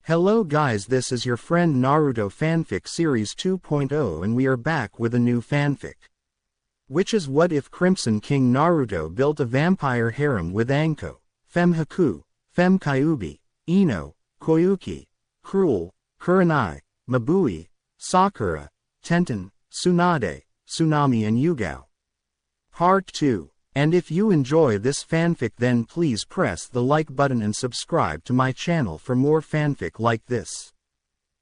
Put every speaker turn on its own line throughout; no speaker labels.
Hello guys, this is your friend Naruto Fanfic Series 2.0 and we are back with a new fanfic. Which is what if Crimson King Naruto built a vampire harem with Anko, Femme Haku, Femme Kyuubi, Ino, Koyuki, Cruel, Kurenai, Mabui, Sakura, Tenten, Tsunade, Tsunami and Yugao. Part 2. And if you enjoy this fanfic then please press the like button and subscribe to my channel for more fanfic like this.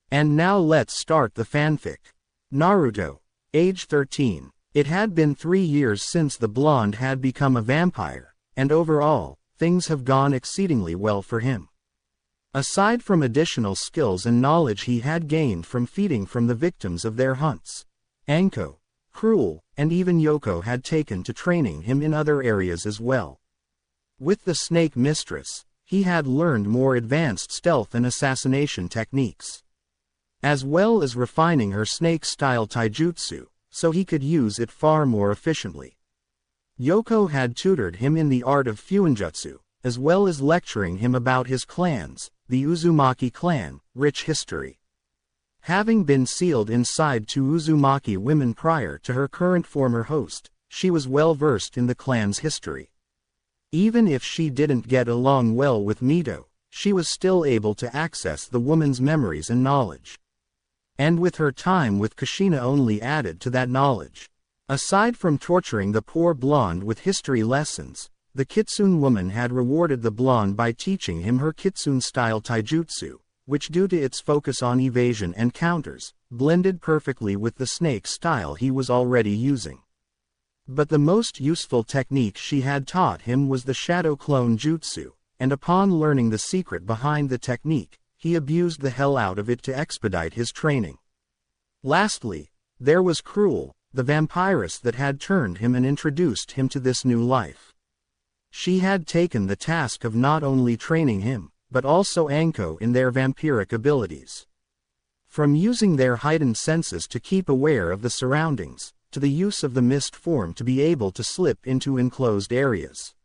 And now let's start the fanfic. Naruto, age 13. It had been 3 years since the blonde had become a vampire, and overall, things have gone exceedingly well for him. Aside from additional skills and knowledge he had gained from feeding from the victims of their hunts, Anko, Cruel, and even Yoko had taken to training him in other areas as well. With the Snake Mistress, he had learned more advanced stealth and assassination techniques, as well as refining her snake-style taijutsu, so he could use it far more efficiently. Yoko had tutored him in the art of fuinjutsu, as well as lecturing him about his clans, the Uzumaki clan, rich history. Having been sealed inside 2 Uzumaki women prior to her current former host, she was well versed in the clan's history. Even if she didn't get along well with Mito, she was still able to access the woman's memories and knowledge. And with her time with Kushina only added to that knowledge. Aside from torturing the poor blonde with history lessons, the Kitsune woman had rewarded the blonde by teaching him her Kitsune-style taijutsu, which due to its focus on evasion and counters, blended perfectly with the snake style he was already using. But the most useful technique she had taught him was the shadow clone jutsu, and upon learning the secret behind the technique, he abused the hell out of it to expedite his training. Lastly, there was Cruel, the vampiress that had turned him and introduced him to this new life. She had taken the task of not only training him, but also Anko in their vampiric abilities. From using their heightened senses to keep aware of the surroundings, to the use of the mist form to be able to slip into enclosed areas.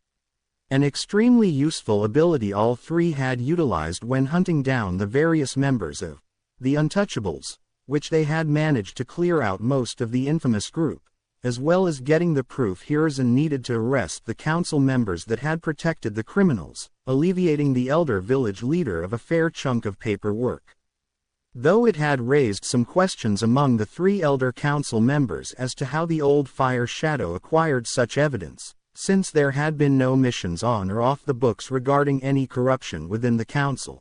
An extremely useful ability all three had utilized when hunting down the various members of the Untouchables, which they had managed to clear out most of the infamous group, as well as getting the proof Hiruzen needed to arrest the council members that had protected the criminals, alleviating the elder village leader of a fair chunk of paperwork. Though it had raised some questions among the 3 elder council members as to how the old Fire Shadow acquired such evidence, since there had been no missions on or off the books regarding any corruption within the council.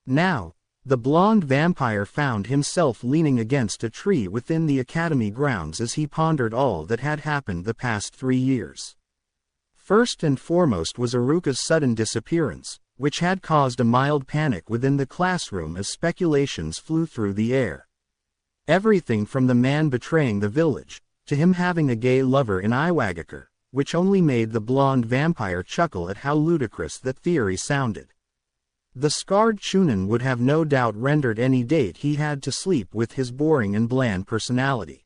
Now, the blonde vampire found himself leaning against a tree within the academy grounds as he pondered all that had happened the past 3 years. First and foremost was Iruka's sudden disappearance, which had caused a mild panic within the classroom as speculations flew through the air. Everything from the man betraying the village, to him having a gay lover in Iwagakure, which only made the blonde vampire chuckle at how ludicrous that theory sounded. The scarred Chunin would have no doubt rendered any date he had to sleep with his boring and bland personality.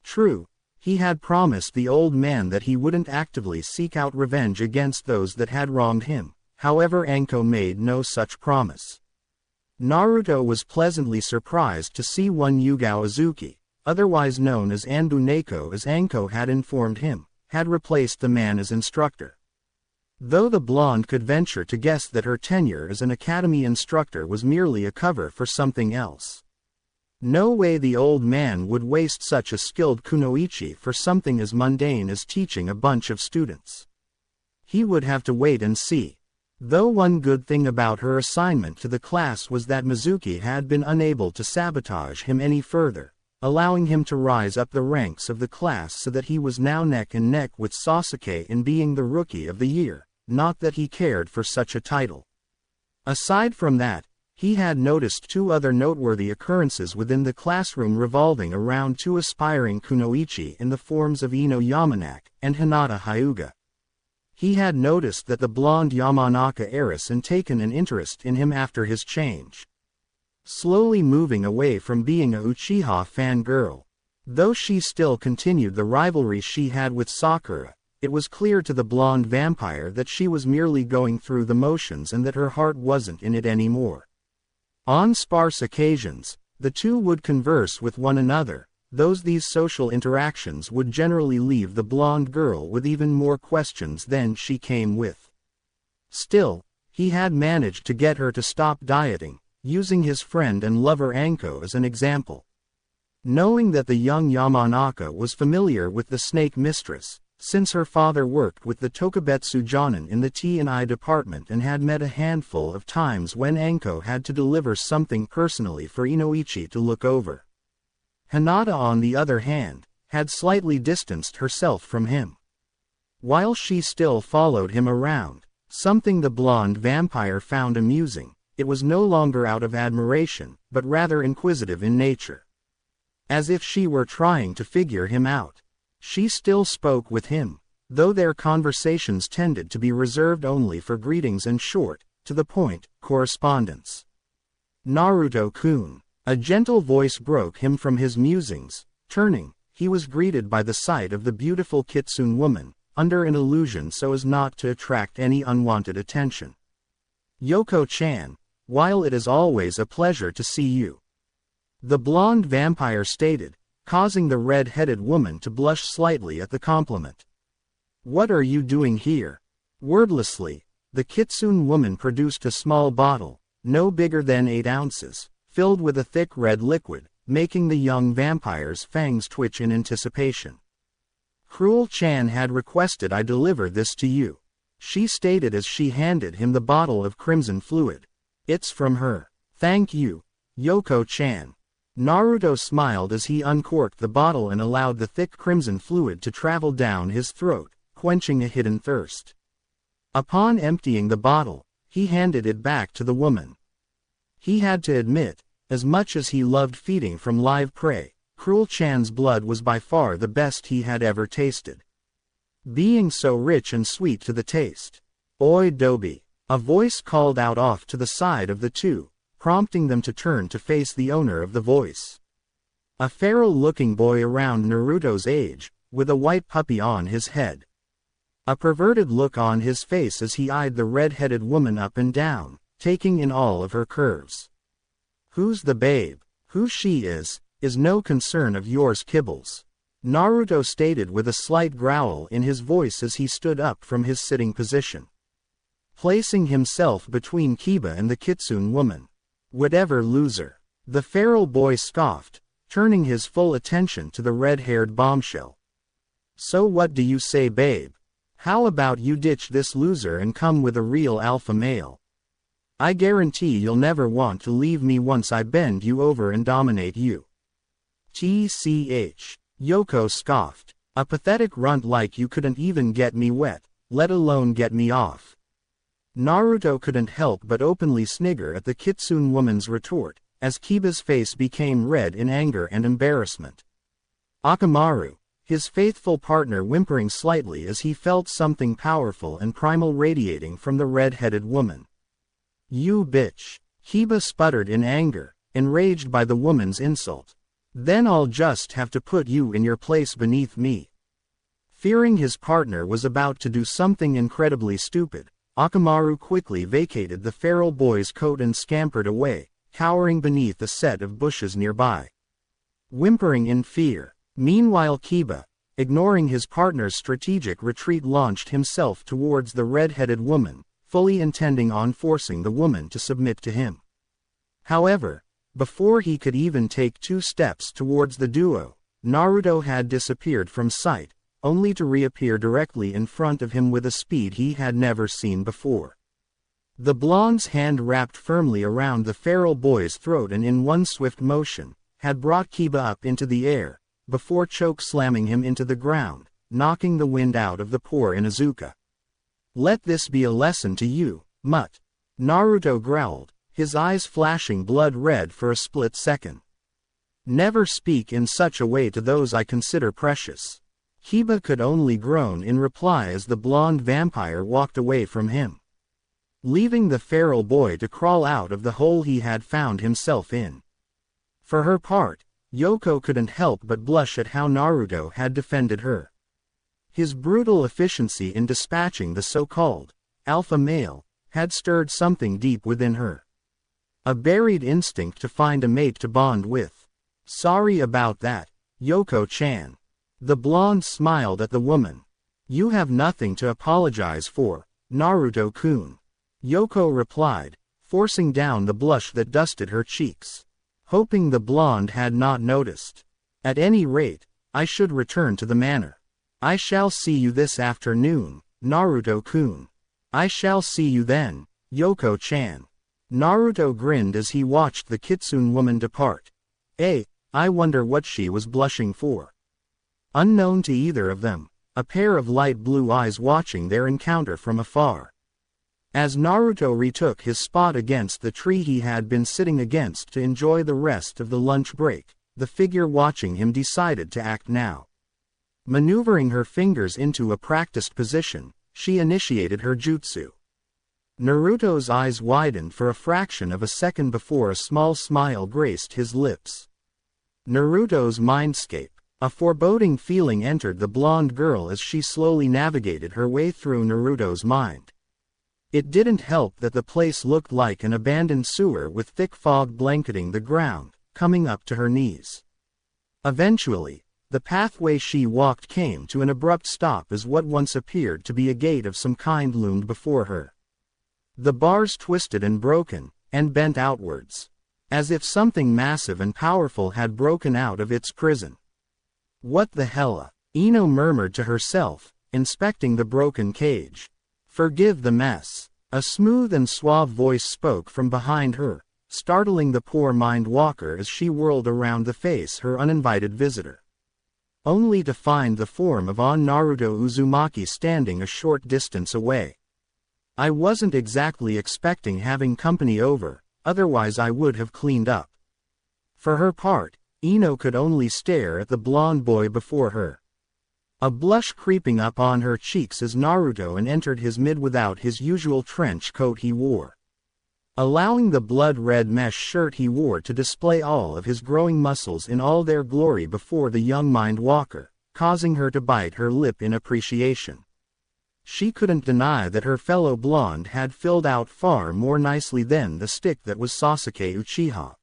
True, he had promised the old man that he wouldn't actively seek out revenge against those that had wronged him, however Anko made no such promise. Naruto was pleasantly surprised to see one Yugao Azuki, otherwise known as Anbu Neko as Anko had informed him, had replaced the man as instructor. Though the blonde could venture to guess that her tenure as an academy instructor was merely a cover for something else. No way the old man would waste such a skilled kunoichi for something as mundane as teaching a bunch of students. He would have to wait and see. Though one good thing about her assignment to the class was that Mizuki had been unable to sabotage him any further, allowing him to rise up the ranks of the class so that he was now neck and neck with Sasuke in being the Rookie of the Year. Not that he cared for such a title. Aside from that, he had noticed 2 other noteworthy occurrences within the classroom revolving around 2 aspiring kunoichi in the forms of Ino Yamanaka and Hinata Hyuga. He had noticed that the blonde Yamanaka heiress had taken an interest in him after his change, slowly moving away from being a Uchiha fangirl. Though she still continued the rivalry she had with Sakura, it was clear to the blonde vampire that she was merely going through the motions and that her heart wasn't in it anymore. On sparse occasions, the two would converse with one another, though these social interactions would generally leave the blonde girl with even more questions than she came with. Still, he had managed to get her to stop dieting, using his friend and lover Anko as an example. Knowing that the young Yamanaka was familiar with the snake mistress, since her father worked with the Tokubetsu Jonin in the T&I department and had met a handful of times when Anko had to deliver something personally for Inoichi to look over. Hinata, on the other hand, had slightly distanced herself from him. While she still followed him around, something the blonde vampire found amusing, it was no longer out of admiration, but rather inquisitive in nature. As if she were trying to figure him out. She still spoke with him, though their conversations tended to be reserved only for greetings and short, to the point, correspondence. Naruto-kun. A gentle voice broke him from his musings. Turning, he was greeted by the sight of the beautiful Kitsune woman, under an illusion so as not to attract any unwanted attention. Yoko-chan, while it is always a pleasure to see you, the blonde vampire stated, causing the red-headed woman to blush slightly at the compliment. What are you doing here? Wordlessly, the Kitsune woman produced a small bottle, no bigger than 8 ounces, filled with a thick red liquid, making the young vampire's fangs twitch in anticipation. Cruel-chan had requested I deliver this to you, she stated as she handed him the bottle of crimson fluid. It's from her. Thank you, Yoko-chan. Naruto smiled as he uncorked the bottle and allowed the thick crimson fluid to travel down his throat, quenching a hidden thirst. Upon emptying the bottle, he handed it back to the woman. He had to admit, as much as he loved feeding from live prey, Cruel-chan's blood was by far the best he had ever tasted. Being so rich and sweet to the taste. Oi Dobi, a voice called out off to the side of the two, prompting them to turn to face the owner of the voice. A feral-looking boy around Naruto's age, with a white puppy on his head. A perverted look on his face as he eyed the red-headed woman up and down, taking in all of her curves. Who's the babe? Who she is no concern of yours, Kibbles. Naruto stated with a slight growl in his voice as he stood up from his sitting position, placing himself between Kiba and the Kitsune woman. Whatever, loser. The feral boy scoffed, turning his full attention to the red-haired bombshell. So what do you say, babe? How about you ditch this loser and come with a real alpha male? I guarantee you'll never want to leave me once I bend you over and dominate you. TCH. Yoko scoffed. A pathetic runt like you couldn't even get me wet, let alone get me off. Naruto couldn't help but openly snigger at the Kitsune woman's retort, as Kiba's face became red in anger and embarrassment. Akamaru, his faithful partner, whimpering slightly as he felt something powerful and primal radiating from the red-headed woman. You bitch. Kiba sputtered in anger, enraged by the woman's insult. Then I'll just have to put you in your place beneath me. Fearing his partner was about to do something incredibly stupid, Akamaru quickly vacated the feral boy's coat and scampered away, cowering beneath a set of bushes nearby, whimpering in fear. Meanwhile, Kiba, ignoring his partner's strategic retreat, launched himself towards the red-headed woman, fully intending on forcing the woman to submit to him. However, before he could even take 2 steps towards the duo, Naruto had disappeared from sight, only to reappear directly in front of him with a speed he had never seen before. The blonde's hand wrapped firmly around the feral boy's throat and in one swift motion, had brought Kiba up into the air, before choke-slamming him into the ground, knocking the wind out of the poor Inuzuka. Let this be a lesson to you, mutt. Naruto growled, his eyes flashing blood red for a split second. Never speak in such a way to those I consider precious. Kiba could only groan in reply as the blonde vampire walked away from him, leaving the feral boy to crawl out of the hole he had found himself in. For her part, Yoko couldn't help but blush at how Naruto had defended her. His brutal efficiency in dispatching the so-called alpha male had stirred something deep within her. A buried instinct to find a mate to bond with. Sorry about that, Yoko-chan. The blonde smiled at the woman. You have nothing to apologize for, Naruto-kun. Yoko replied, forcing down the blush that dusted her cheeks. Hoping the blonde had not noticed. At any rate, I should return to the manor. I shall see you this afternoon, Naruto-kun. I shall see you then, Yoko-chan. Naruto grinned as he watched the kitsune woman depart. I wonder what she was blushing for. Unknown to either of them, a pair of light blue eyes watching their encounter from afar. As Naruto retook his spot against the tree he had been sitting against to enjoy the rest of the lunch break, the figure watching him decided to act now. Maneuvering her fingers into a practiced position, she initiated her jutsu. Naruto's eyes widened for a fraction of a second before a small smile graced his lips. Naruto's mindscape. A foreboding feeling entered the blonde girl as she slowly navigated her way through Naruto's mind. It didn't help that the place looked like an abandoned sewer with thick fog blanketing the ground, coming up to her knees. Eventually, the pathway she walked came to an abrupt stop as what once appeared to be a gate of some kind loomed before her. The bars twisted and broken, and bent outwards, as if something massive and powerful had broken out of its prison. What the hella? Ino murmured to herself, inspecting the broken cage. Forgive the mess. A smooth and suave voice spoke from behind her, startling the poor mind walker as she whirled around to face her uninvited visitor. Only to find the form of Naruto Uzumaki standing a short distance away. I wasn't exactly expecting having company over, otherwise I would have cleaned up. For her part, Ino could only stare at the blonde boy before her. A blush creeping up on her cheeks as Naruto entered his mid without his usual trench coat he wore, allowing the blood-red mesh shirt he wore to display all of his growing muscles in all their glory before the young mind walker, causing her to bite her lip in appreciation. She couldn't deny that her fellow blonde had filled out far more nicely than the stick that was Sasuke Uchiha.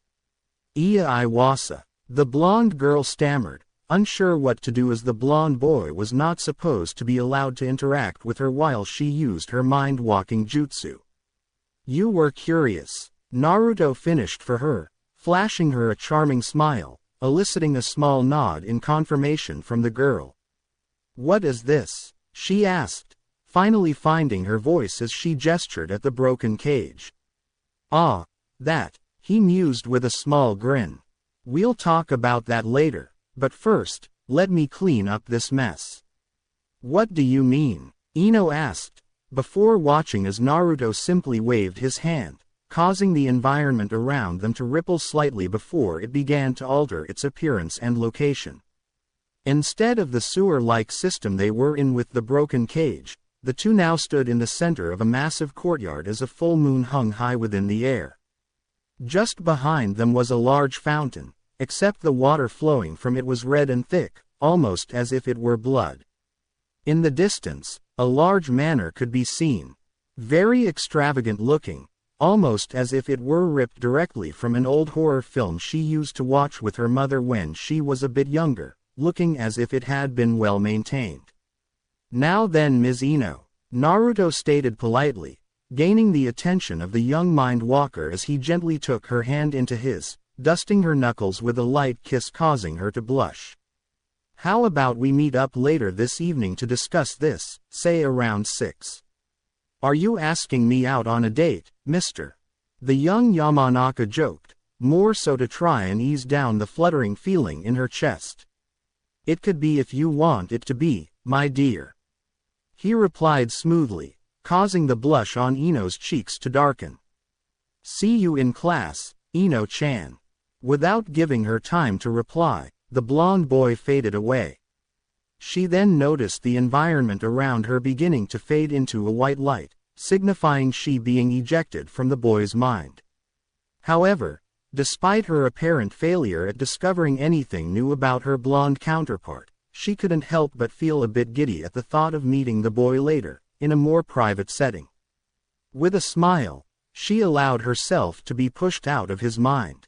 Iya Iwasa. The blonde girl stammered, unsure what to do as the blonde boy was not supposed to be allowed to interact with her while she used her mind-walking jutsu. You were curious. Naruto finished for her, flashing her a charming smile, eliciting a small nod in confirmation from the girl. What is this? She asked, finally finding her voice as she gestured at the broken cage. Ah, that, he mused with a small grin. We'll talk about that later, but first, let me clean up this mess. What do you mean? Ino asked, before watching as Naruto simply waved his hand, causing the environment around them to ripple slightly before it began to alter its appearance and location. Instead of the sewer-like system they were in with the broken cage, the two now stood in the center of a massive courtyard as a full moon hung high within the air. Just behind them was a large fountain, except the water flowing from it was red and thick, almost as if it were blood. In the distance, a large manor could be seen. Very extravagant looking, almost as if it were ripped directly from an old horror film she used to watch with her mother when she was a bit younger, looking as if it had been well maintained. Now then, Ms. Ino, Naruto stated politely, gaining the attention of the young mind walker as he gently took her hand into his, dusting her knuckles with a light kiss causing her to blush. How about we meet up later this evening to discuss this, say around 6? Are you asking me out on a date, mister? The young Yamanaka joked, more so to try and ease down the fluttering feeling in her chest. It could be if you want it to be, my dear. He replied smoothly, causing the blush on Ino's cheeks to darken. See you in class, Ino-chan. Without giving her time to reply, the blonde boy faded away. She then noticed the environment around her beginning to fade into a white light, signifying she being ejected from the boy's mind. However, despite her apparent failure at discovering anything new about her blonde counterpart, she couldn't help but feel a bit giddy at the thought of meeting the boy later, in a more private setting. With a smile, She allowed herself to be pushed out of his mind.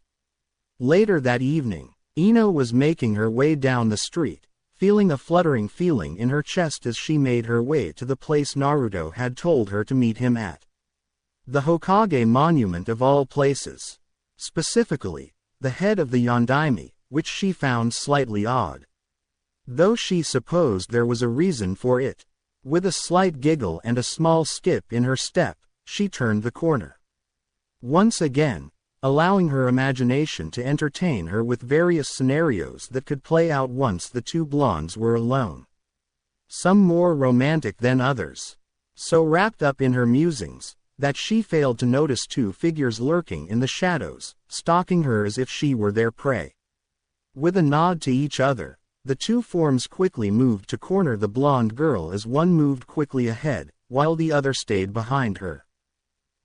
Later that evening, Ino was making her way down the street, feeling a fluttering feeling in her chest as she made her way to the place Naruto had told her to meet him at. The Hokage monument of all places. Specifically, the head of the Yondaime, which she found slightly odd. Though she supposed there was a reason for it. With a slight giggle and a small skip in her step, she turned the corner. Once again, allowing her imagination to entertain her with various scenarios that could play out once the two blondes were alone. Some more romantic than others. So wrapped up in her musings, that she failed to notice two figures lurking in the shadows, stalking her as if she were their prey. With a nod to each other, the two forms quickly moved to corner the blonde girl as one moved quickly ahead, while the other stayed behind her.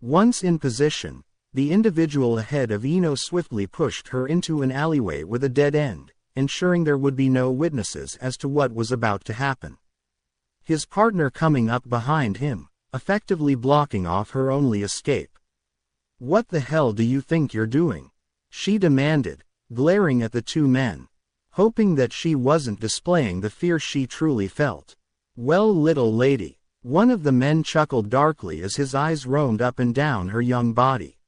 Once in position, the individual ahead of Ino swiftly pushed her into an alleyway with a dead end, ensuring there would be no witnesses as to what was about to happen. His partner coming up behind him, effectively blocking off her only escape. "What the hell do you think you're doing?" she demanded, glaring at the two men, hoping that she wasn't displaying the fear she truly felt. "Well, little lady," one of the men chuckled darkly as his eyes roamed up and down her young body.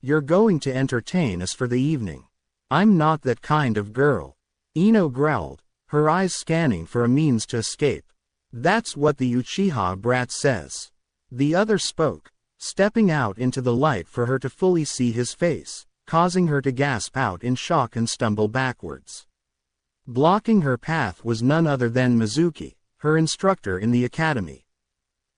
"You're going to entertain us for the evening." "I'm not that kind of girl," Ino growled, her eyes scanning for a means to escape. "That's what the Uchiha brat says." The other spoke, stepping out into the light for her to fully see his face, causing her to gasp out in shock and stumble backwards. Blocking her path was none other than Mizuki, her instructor in the academy.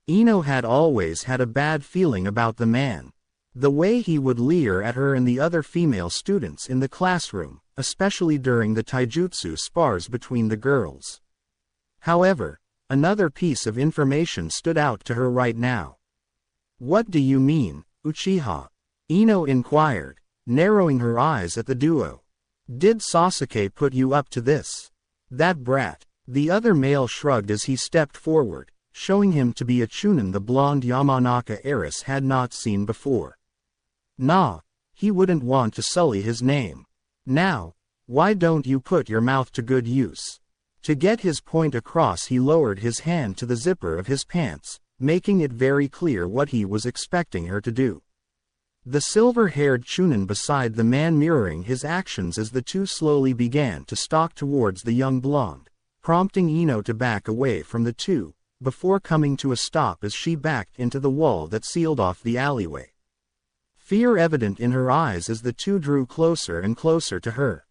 Ino had always had a bad feeling about the man. The way he would leer at her and the other female students in the classroom, especially during the taijutsu spars between the girls. However, another piece of information stood out to her right now. "What do you mean, Uchiha?" Ino inquired, narrowing her eyes at the duo. "Did Sasuke put you up to this?" "That brat." The other male shrugged as he stepped forward, showing him to be a Chunin the blonde Yamanaka heiress had not seen before. Nah, he wouldn't want to sully his name. "Now, why don't you put your mouth to good use?" To get his point across, he lowered his hand to the zipper of his pants, making it very clear what he was expecting her to do. The silver-haired Chunin beside the man mirroring his actions as the two slowly began to stalk towards the young blonde, prompting Ino to back away from the two, before coming to a stop as she backed into the wall that sealed off the alleyway. Fear evident in her eyes as the two drew closer and closer to her.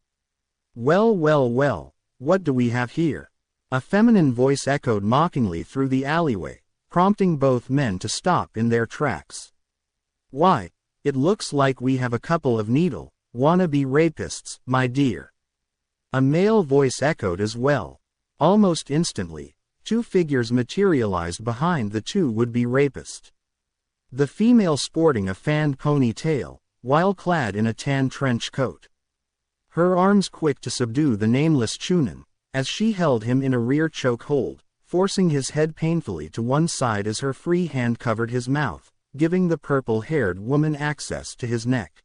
"Well, well, well, what do we have here?" A feminine voice echoed mockingly through the alleyway, prompting both men to stop in their tracks. "Why, it looks like we have a couple of wannabe rapists, my dear." A male voice echoed as well. Almost instantly, two figures materialized behind the two would-be rapists. The female sporting a fanned ponytail, while clad in a tan trench coat. Her arms quick to subdue the nameless Chunin, as she held him in a rear choke hold, forcing his head painfully to one side as her free hand covered his mouth, giving the purple-haired woman access to his neck.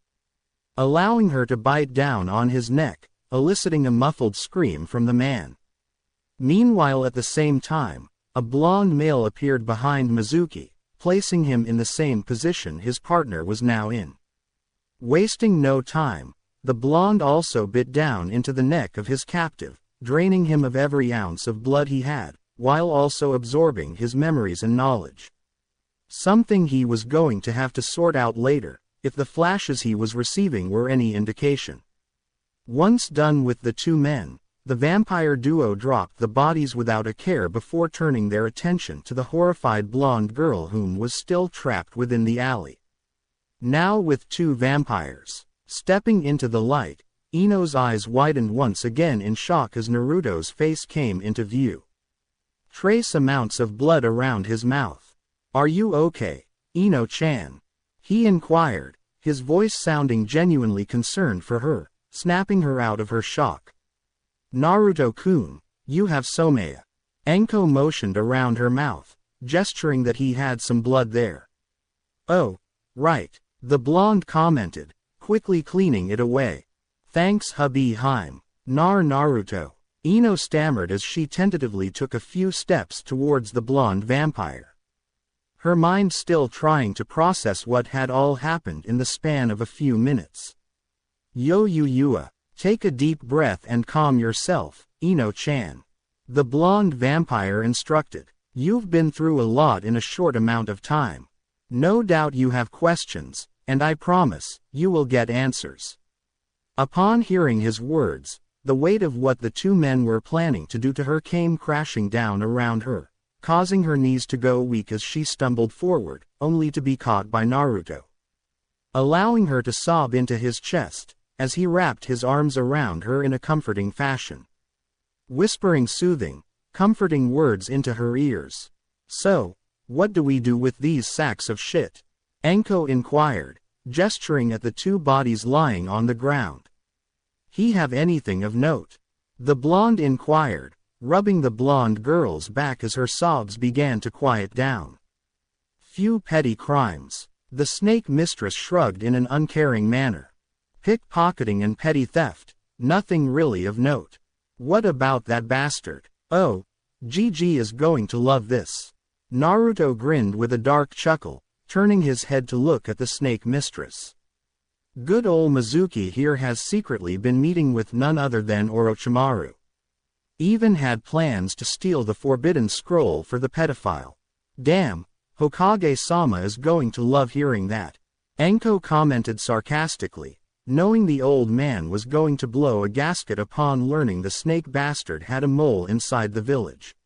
Allowing her to bite down on his neck, eliciting a muffled scream from the man. Meanwhile, at the same time, a blonde male appeared behind Mizuki, placing him in the same position his partner was now in. Wasting no time, the blonde also bit down into the neck of his captive, draining him of every ounce of blood he had, while also absorbing his memories and knowledge. Something he was going to have to sort out later, if the flashes he was receiving were any indication. Once done with the two men, the vampire duo dropped the bodies without a care before turning their attention to the horrified blonde girl whom was still trapped within the alley. Now with two vampires stepping into the light, Ino's eyes widened once again in shock as Naruto's face came into view. Trace amounts of blood around his mouth. "Are you okay, Ino-chan?" he inquired, his voice sounding genuinely concerned for her, snapping her out of her shock. "Naruto-kun, you have somea." Enko motioned around her mouth, gesturing that he had some blood there. "Oh, Right, the blonde commented, quickly cleaning it away. Thanks hubby Haim. Naruto. Ino stammered as she tentatively took a few steps towards the blonde vampire. Her mind still trying to process what had all happened in the span of a few minutes. Yua, take a deep breath and calm yourself, Ino-chan. The blonde vampire instructed. You've been through a lot in a short amount of time. No doubt you have questions, and I promise, you will get answers. Upon hearing his words, the weight of what the two men were planning to do to her came crashing down around her, causing her knees to go weak as she stumbled forward, only to be caught by Naruto, allowing her to sob into his chest, as he wrapped his arms around her in a comforting fashion, whispering soothing, comforting words into her ears. So, what do we do with these sacks of shit? Anko inquired, gesturing at the two bodies lying on the ground. He have anything of note? The blonde inquired, rubbing the blonde girl's back as her sobs began to quiet down. Few petty crimes. The snake mistress shrugged in an uncaring manner. Pickpocketing and petty theft, nothing really of note. What about that bastard? Oh, Gigi is going to love this. Naruto grinned with a dark chuckle, turning his head to look at the snake mistress. Good old Mizuki here has secretly been meeting with none other than Orochimaru. Even had plans to steal the forbidden scroll for the pedophile. Damn, Hokage-sama is going to love hearing that. Anko commented sarcastically, knowing the old man was going to blow a gasket upon learning the snake bastard had a mole inside the village.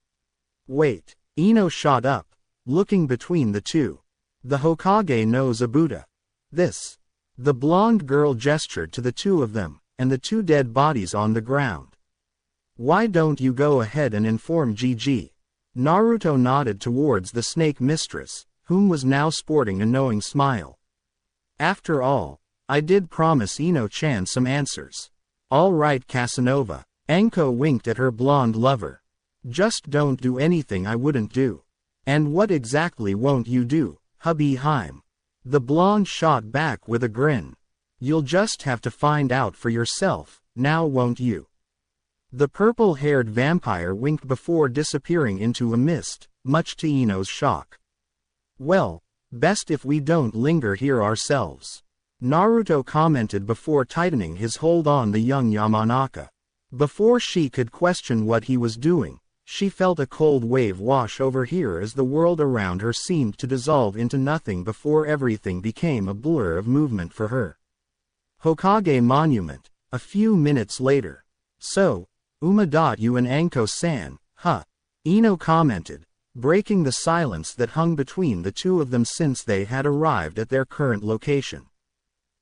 Wait, Ino shot up, looking between the two. The Hokage knows a Buddha. This. The blonde girl gestured to the two of them, and the two dead bodies on the ground. Why don't you go ahead and inform Gigi? Naruto nodded towards the snake mistress, whom was now sporting a knowing smile. After all, I did promise Ino-chan some answers. All right Casanova. Anko winked at her blonde lover. Just don't do anything I wouldn't do. And what exactly won't you do, hubby Haim? The blonde shot back with a grin. You'll just have to find out for yourself, now won't you? The purple-haired vampire winked before disappearing into a mist, much to Ino's shock. Well, best if we don't linger here ourselves. Naruto commented before tightening his hold on the young Yamanaka. Before she could question what he was doing, she felt a cold wave wash over her as the world around her seemed to dissolve into nothing before everything became a blur of movement for her. Hokage Monument, a few minutes later. So, you and Anko-san, huh? Ino commented, breaking the silence that hung between the two of them since they had arrived at their current location.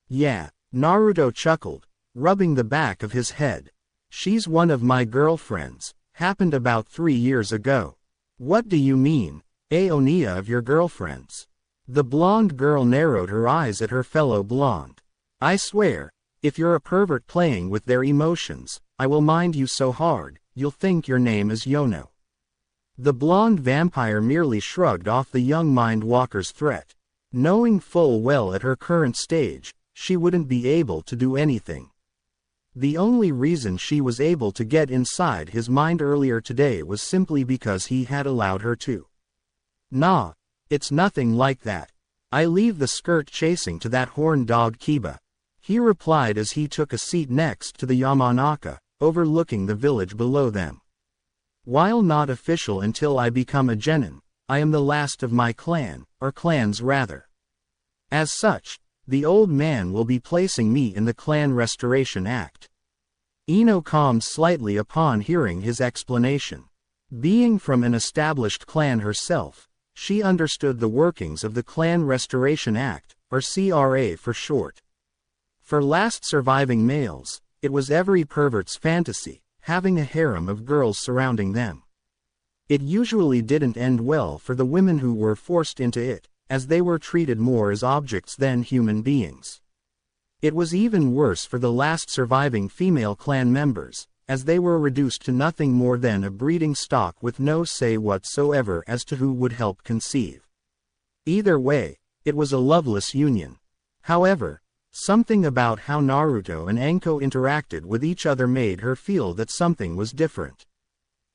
Yeah, Naruto chuckled, rubbing the back of his head. She's one of my girlfriends. Happened about 3 years ago. What do you mean, Aonia of your girlfriends? The blonde girl narrowed her eyes at her fellow blonde. I swear, if you're a pervert playing with their emotions, I will mind you so hard, you'll think your name is Yono. The blonde vampire merely shrugged off the young mind-walker's threat, knowing full well at her current stage, she wouldn't be able to do anything. The only reason she was able to get inside his mind earlier today was simply because he had allowed her to. Nah, it's nothing like that. I leave the skirt chasing to that horned dog Kiba, he replied as he took a seat next to the Yamanaka, overlooking the village below them. While not official until I become a genin, I am the last of my clan, or clans rather. As such, the old man will be placing me in the Clan Restoration Act. Ino calmed slightly upon hearing his explanation. Being from an established clan herself, she understood the workings of the Clan Restoration Act, or CRA for short. For last surviving males, it was every pervert's fantasy, having a harem of girls surrounding them. It usually didn't end well for the women who were forced into it, as they were treated more as objects than human beings. It was even worse for the last surviving female clan members, as they were reduced to nothing more than a breeding stock with no say whatsoever as to who would help conceive. Either way, It was a loveless union. However, something about how Naruto and Anko interacted with each other made her feel that something was different.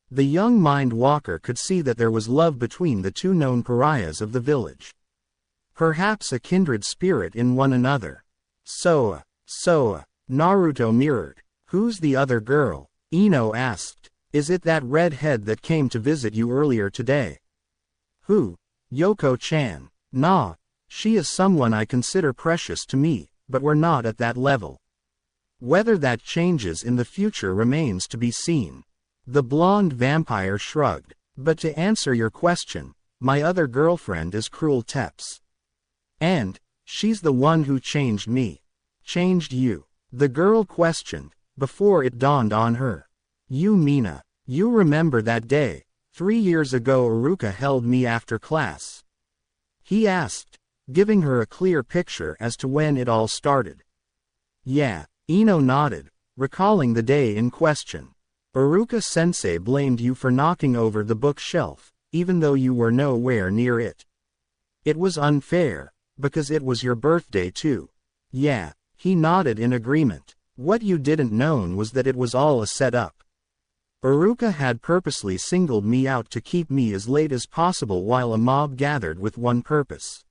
The young mind walker could see that there was love between the two known pariahs of the village. Perhaps a kindred spirit in one another. Soa, Naruto mirrored. Who's the other girl? Ino asked. Is it that redhead that came to visit you earlier today? Who? Yoko-chan. Nah, she is someone I consider precious to me, but we're not at that level. Whether that changes in the future remains to be seen. The blonde vampire shrugged. But to answer your question, my other girlfriend is Cruel Teps. And, she's the one who changed me. Changed you? The girl questioned, before it dawned on her. You Mina. You remember that day, 3 years ago Iruka held me after class? He asked, giving her a clear picture as to when it all started. Yeah, Ino nodded, recalling the day in question. Iruka-sensei blamed you for knocking over the bookshelf, even though you were nowhere near it. It was unfair, because it was your birthday too. Yeah, he nodded in agreement. What you didn't know was that it was all a setup. Iruka had purposely singled me out to keep me as late as possible while a mob gathered with one purpose.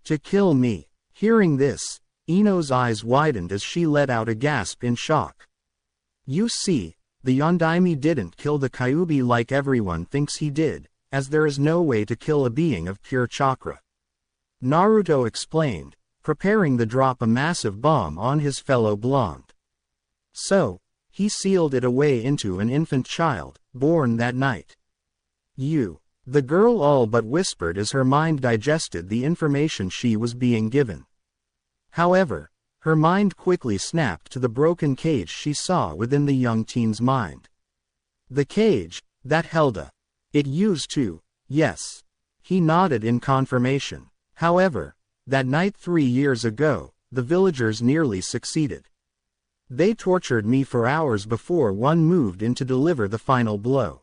To kill me. Hearing this, Ino's eyes widened as she let out a gasp in shock. You see, the Yondaime didn't kill the Kyuubi like everyone thinks he did, as there is no way to kill a being of pure chakra. Naruto explained, preparing to drop a massive bomb on his fellow blonde. So, he sealed it away into an infant child, born that night. You. The girl all but whispered as her mind digested the information she was being given. However, her mind quickly snapped to the broken cage she saw within the young teen's mind. The cage, that held a. It used to, yes. He nodded in confirmation. However, that night 3 years ago, the villagers nearly succeeded. They tortured me for hours before one moved in to deliver the final blow.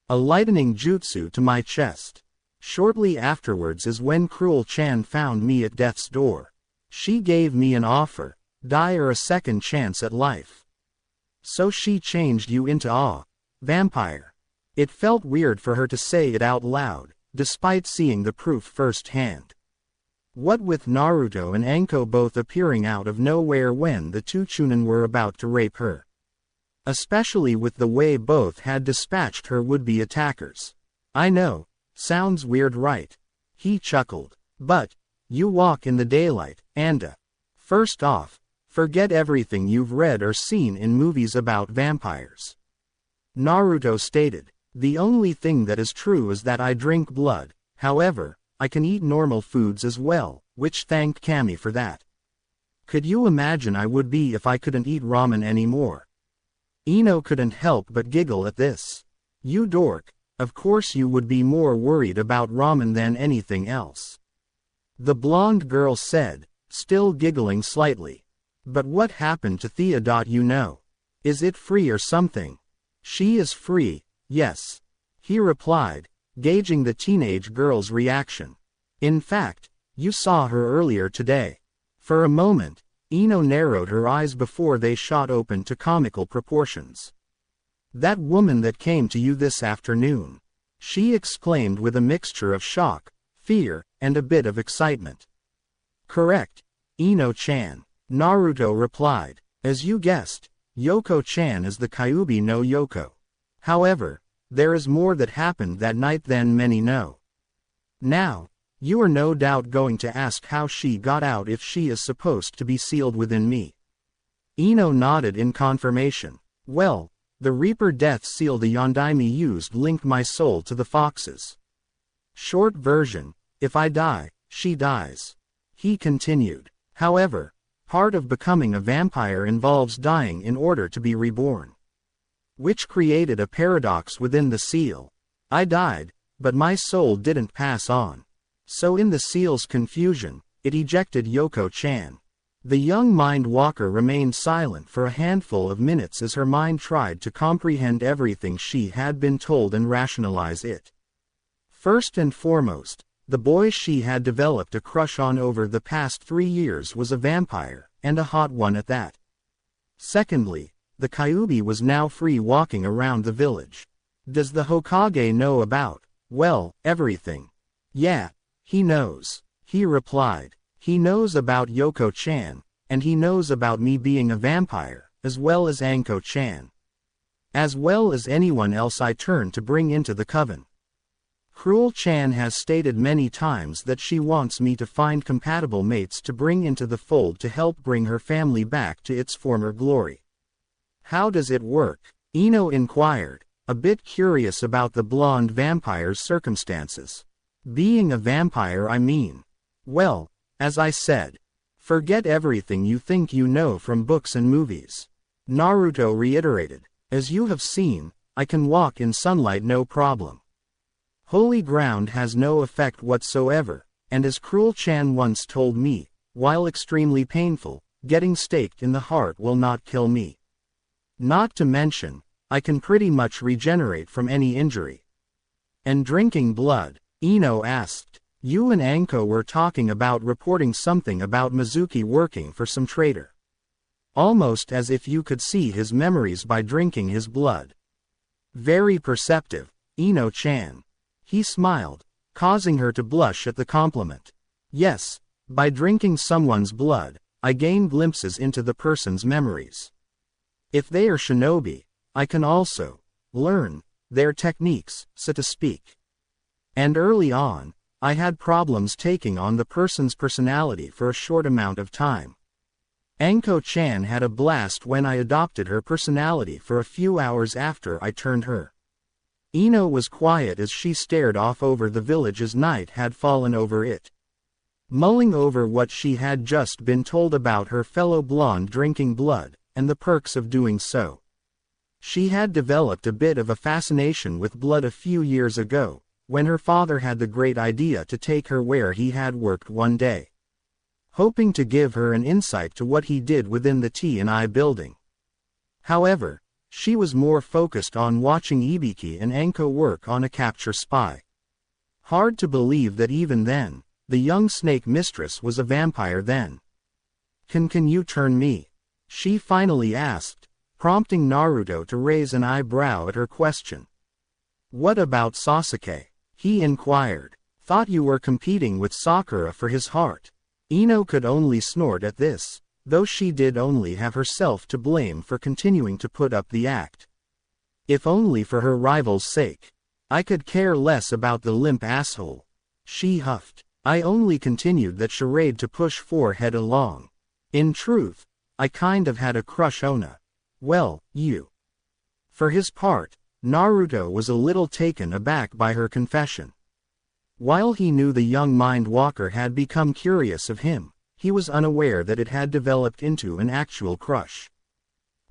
A lightning jutsu to my chest. Shortly afterwards is when Cruel-chan found me at death's door. She gave me an offer, die or a second chance at life. So she changed you into a vampire. It felt weird for her to say it out loud, despite seeing the proof firsthand. What with Naruto and Anko both appearing out of nowhere when the two Chunin were about to rape her. Especially with the way both had dispatched her would-be attackers. I know, sounds weird right? He chuckled. But, you walk in the daylight, and first off, forget everything you've read or seen in movies about vampires. Naruto stated, the only thing that is true is that I drink blood, however, I can eat normal foods as well, which thanked Kami for that. Could you imagine I would be if I couldn't eat ramen anymore? Ino couldn't help but giggle at this. You dork, of course you would be more worried about ramen than anything else. The blonde girl said, still giggling slightly. But what happened to Thea? You know? Is it free or something? She is free, yes. He replied, gauging the teenage girl's reaction. In fact, you saw her earlier today. For a moment, Ino narrowed her eyes before they shot open to comical proportions. That woman that came to you this afternoon, she exclaimed with a mixture of shock, fear, and a bit of excitement. Correct, Ino-chan. Naruto replied. As you guessed, Yoko-chan is the Kyuubi no Yoko. However, there is more that happened that night than many know. Now, you are no doubt going to ask how she got out if she is supposed to be sealed within me. Ino nodded in confirmation. Well, the Reaper death seal the Yondaime used linked my soul to the foxes. Short version, if I die, she dies. He continued. However, part of becoming a vampire involves dying in order to be reborn. Which created a paradox within the seal. I died, but my soul didn't pass on. So in the seal's confusion, it ejected Yoko-chan. The young mind walker remained silent for a handful of minutes as her mind tried to comprehend everything she had been told and rationalize it. First and foremost, The boy she had developed a crush on over the past 3 years was a vampire, and a hot one at that. Secondly, the Kyuubi was now free walking around the village. Does the Hokage know about, well, everything? Yeah, he knows, he replied. He knows about Yoko-chan, and he knows about me being a vampire, as well as Anko-chan. As well as anyone else I turn to bring into the coven. Cruel-chan has stated many times that she wants me to find compatible mates to bring into the fold to help bring her family back to its former glory. How does it work? Ino inquired, a bit curious about the blonde vampire's circumstances. Being a vampire, I mean. Well, as I said, forget everything you think you know from books and movies. Naruto reiterated, as you have seen, I can walk in sunlight no problem. Holy ground has no effect whatsoever, and as Cruel-chan once told me, while extremely painful, getting staked in the heart will not kill me. Not to mention, I can pretty much regenerate from any injury. And drinking blood? Ino asked. You and Anko were talking about reporting something about Mizuki working for some traitor. Almost as if you could see his memories by drinking his blood. Very perceptive, Ino-chan. He smiled, causing her to blush at the compliment. Yes, by drinking someone's blood, I gain glimpses into the person's memories. If they are shinobi, I can also learn their techniques, so to speak. And early on, I had problems taking on the person's personality for a short amount of time. Anko-chan had a blast when I adopted her personality for a few hours after I turned her. Ino was quiet as she stared off over the village as night had fallen over it. Mulling over what she had just been told about her fellow blonde drinking blood, and the perks of doing so. She had developed a bit of a fascination with blood a few years ago, when her father had the great idea to take her where he had worked one day. Hoping to give her an insight to what he did within the T&I building. However, she was more focused on watching Ibiki and Anko work on a capture spy. Hard to believe that even then, the young snake mistress was a vampire then. Can you turn me? She finally asked, prompting Naruto to raise an eyebrow at her question. What about Sasuke? He inquired. Thought you were competing with Sakura for his heart. Ino could only snort at this, though she did only have herself to blame for continuing to put up the act. If only for her rival's sake. I could care less about the limp asshole. She huffed. I only continued that charade to push forehead along. In truth, I kind of had a crush on Ona. Well, you. For his part, Naruto was a little taken aback by her confession. While he knew the young mind walker had become curious of him, he was unaware that it had developed into an actual crush.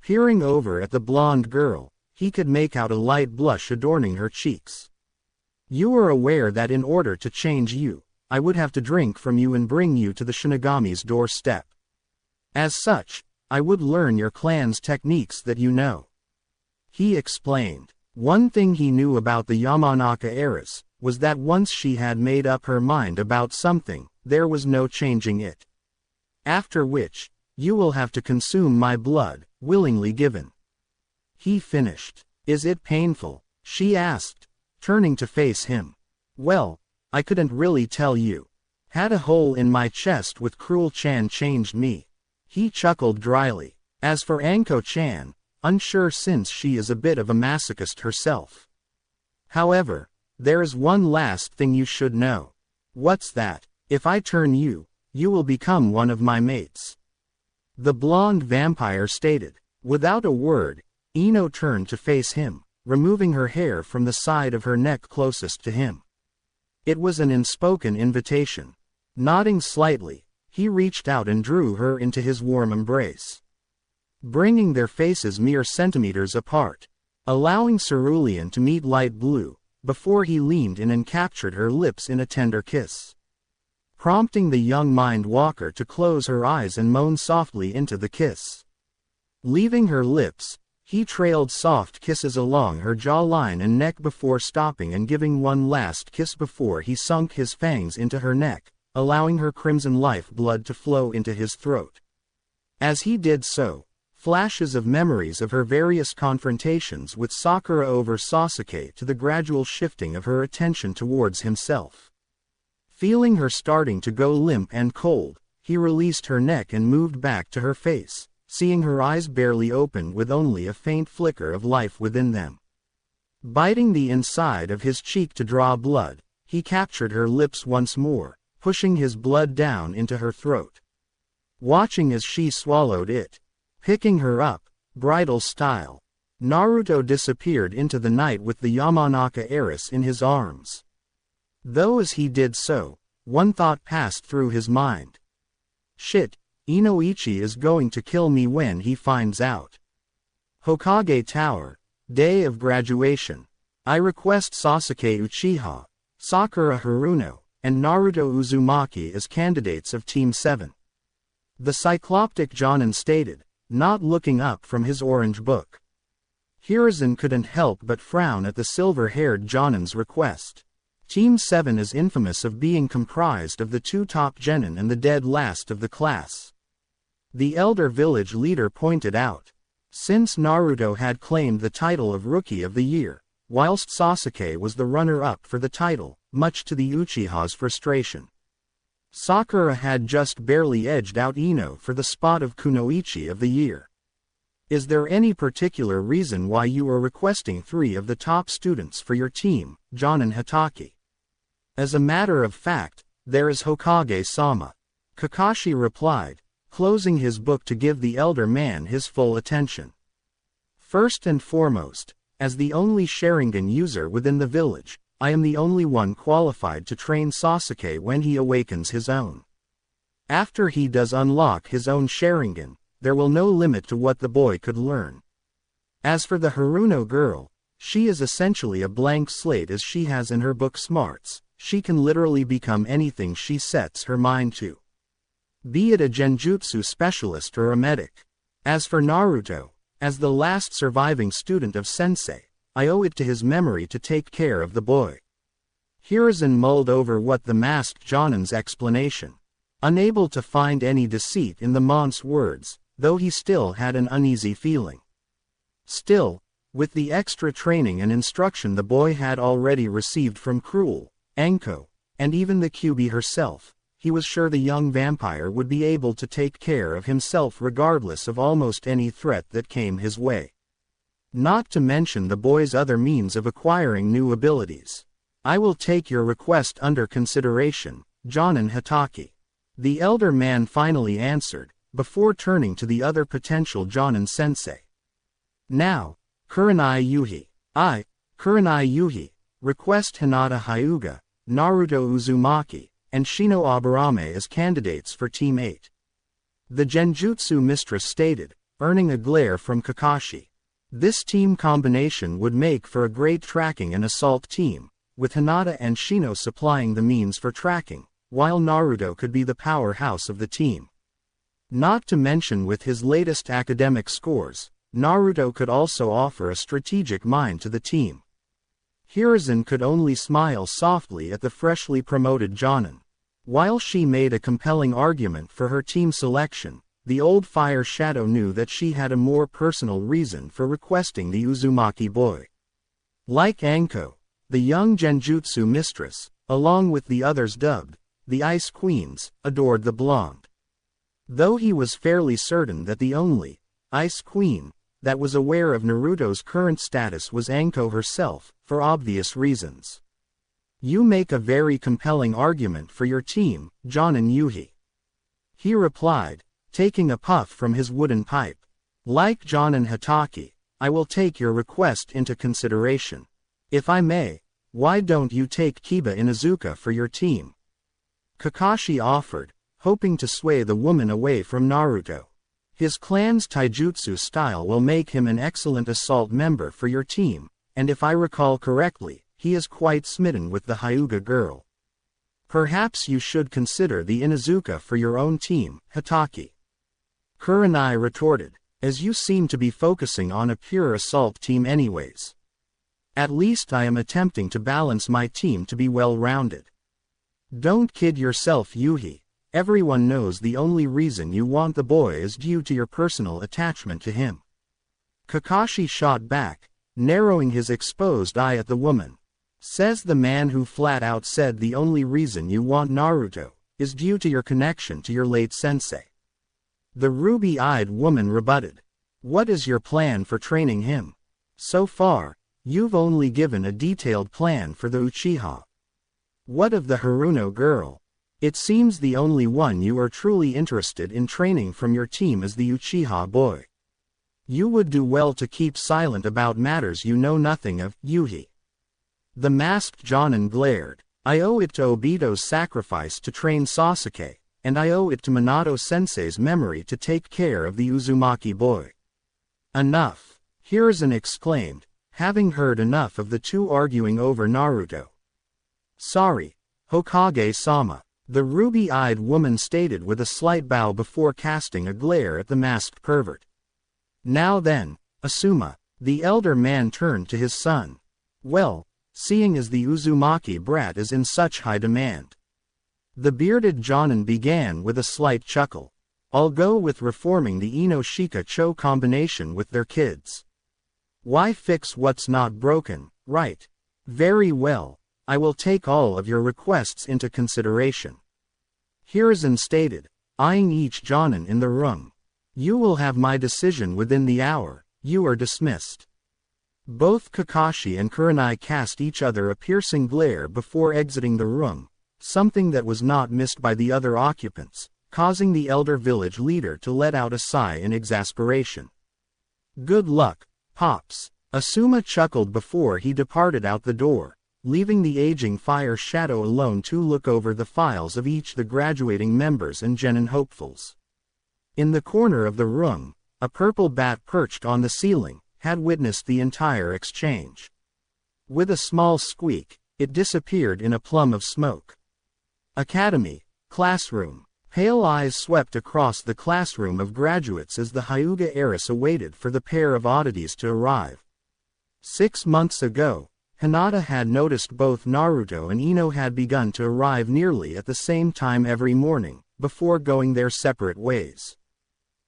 Peering over at the blonde girl, he could make out a light blush adorning her cheeks. You are aware that in order to change you, I would have to drink from you and bring you to the Shinigami's doorstep. As such, I would learn your clan's techniques that you know. He explained. One thing he knew about the Yamanaka heiress was that once she had made up her mind about something, there was no changing it. After which, you will have to consume my blood, willingly given. He finished. Is it painful? She asked, turning to face him. Well, I couldn't really tell you. Had a hole in my chest with Cruel-chan changed me. He chuckled dryly. As for Anko-chan, unsure since she is a bit of a masochist herself. However, there is one last thing you should know. What's that? If I turn you, you will become one of my mates. The blonde vampire stated. Without a word, Ino turned to face him, removing her hair from the side of her neck closest to him. It was an unspoken invitation. Nodding slightly, he reached out and drew her into his warm embrace. Bringing their faces mere centimeters apart, allowing cerulean to meet light blue, before he leaned in and captured her lips in a tender kiss. Prompting the young mind walker to close her eyes and moan softly into the kiss. Leaving her lips, He trailed soft kisses along her jawline and neck before stopping and giving one last kiss before he sunk his fangs into her neck, allowing her crimson lifeblood to flow into his throat. As he did so, flashes of memories of her various confrontations with Sakura over Sasuke to the gradual shifting of her attention towards himself. Feeling her starting to go limp and cold, he released her neck and moved back to her face, seeing her eyes barely open with only a faint flicker of life within them. Biting the inside of his cheek to draw blood, he captured her lips once more, pushing his blood down into her throat. Watching as she swallowed it, picking her up, bridal style, Naruto disappeared into the night with the Yamanaka heiress in his arms. Though as he did so, one thought passed through his mind. Shit, Inoichi is going to kill me when he finds out. Hokage Tower, day of graduation. I request Sasuke Uchiha, Sakura Haruno, and Naruto Uzumaki as candidates of Team 7. The cycloptic Jonin stated, not looking up from his orange book. Hiruzen couldn't help but frown at the silver-haired Jonin's request. Team 7 is infamous of being comprised of the two top genin and the dead last of the class. The elder village leader pointed out. Since Naruto had claimed the title of Rookie of the Year, whilst Sasuke was the runner-up for the title, much to the Uchiha's frustration. Sakura had just barely edged out Ino for the spot of Kunoichi of the Year. Is there any particular reason why you are requesting 3 of the top students for your team, Jonin Hatake? As a matter of fact, there is Hokage-sama. Kakashi replied, closing his book to give the elder man his full attention. First and foremost, as the only Sharingan user within the village, I am the only one qualified to train Sasuke when he awakens his own. After he does unlock his own Sharingan, there will no limit to what the boy could learn. As for the Haruno girl, she is essentially a blank slate as she has in her book smarts. She can literally become anything she sets her mind to. Be it a genjutsu specialist or a medic. As for Naruto, as the last surviving student of Sensei, I owe it to his memory to take care of the boy. Hiruzen mulled over what the masked Jonin's explanation. Unable to find any deceit in the monk's words, though he still had an uneasy feeling. Still, with the extra training and instruction the boy had already received from Cruel, Anko, and even the Kyuubi herself, he was sure the young vampire would be able to take care of himself regardless of almost any threat that came his way. Not to mention the boy's other means of acquiring new abilities. I will take your request under consideration, Jonin Hatake. The elder man finally answered, before turning to the other potential Jonin sensei. Now, Kurenai Yuhi. I, Kurenai Yuhi, request Hinata Hyuga, Naruto Uzumaki, and Shino Aburame as candidates for Team 8. The Genjutsu mistress stated, earning a glare from Kakashi. This team combination would make for a great tracking and assault team, with Hinata and Shino supplying the means for tracking, while Naruto could be the powerhouse of the team. Not to mention with his latest academic scores, Naruto could also offer a strategic mind to the team. Hiruzen could only smile softly at the freshly promoted Jonin. While she made a compelling argument for her team selection, the old Fire Shadow knew that she had a more personal reason for requesting the Uzumaki boy. Like Anko, the young Genjutsu mistress, along with the others dubbed the Ice Queens, adored the blonde. Though he was fairly certain that the only Ice Queen that was aware of Naruto's current status was Anko herself, for obvious reasons. You make a very compelling argument for your team, Jonin Yuhi. He replied, taking a puff from his wooden pipe. Like Jonin Hatake, I will take your request into consideration. If I may, why don't you take Kiba Inuzuka for your team? Kakashi offered, hoping to sway the woman away from Naruto. His clan's taijutsu style will make him an excellent assault member for your team, and if I recall correctly, he is quite smitten with the Hyuga girl. Perhaps you should consider the Inuzuka for your own team, Hatake. Kurenai retorted, as you seem to be focusing on a pure assault team anyways. At least I am attempting to balance my team to be well-rounded. Don't kid yourself, Yuhi. Everyone knows the only reason you want the boy is due to your personal attachment to him. Kakashi shot back, narrowing his exposed eye at the woman. Says the man who flat out said the only reason you want Naruto is due to your connection to your late sensei. The ruby-eyed woman rebutted. What is your plan for training him? So far, you've only given a detailed plan for the Uchiha. What of the Haruno girl? It seems the only one you are truly interested in training from your team is the Uchiha boy. You would do well to keep silent about matters you know nothing of, Yuhi. The masked Jonin glared. I owe it to Obito's sacrifice to train Sasuke, and I owe it to Minato-sensei's memory to take care of the Uzumaki boy. Enough, Hiruzen exclaimed, having heard enough of the two arguing over Naruto. Sorry, Hokage-sama, the ruby-eyed woman stated with a slight bow before casting a glare at the masked pervert. Now then, Asuma, the elder man turned to his son. Well, seeing as the Uzumaki brat is in such high demand. The bearded Jonin began with a slight chuckle. I'll go with reforming the Ino-Shika-Cho combination with their kids. Why fix what's not broken, right? Very well, I will take all of your requests into consideration. Hiruzen stated, eyeing each Jonin in the room. You will have my decision within the hour, you are dismissed. Both Kakashi and Kurenai cast each other a piercing glare before exiting the room, something that was not missed by the other occupants, causing the elder village leader to let out a sigh in exasperation. Good luck, Pops, Asuma chuckled before he departed out the door, leaving the aging Fire Shadow alone to look over the files of each the graduating members and genin hopefuls. In the corner of the room, a purple bat perched on the ceiling had witnessed the entire exchange. With a small squeak, it disappeared in a plume of smoke. Academy, classroom. Pale eyes swept across the classroom of graduates as the Hyuga heiress awaited for the pair of oddities to arrive. 6 months ago, Hinata had noticed both Naruto and Ino had begun to arrive nearly at the same time every morning, before going their separate ways.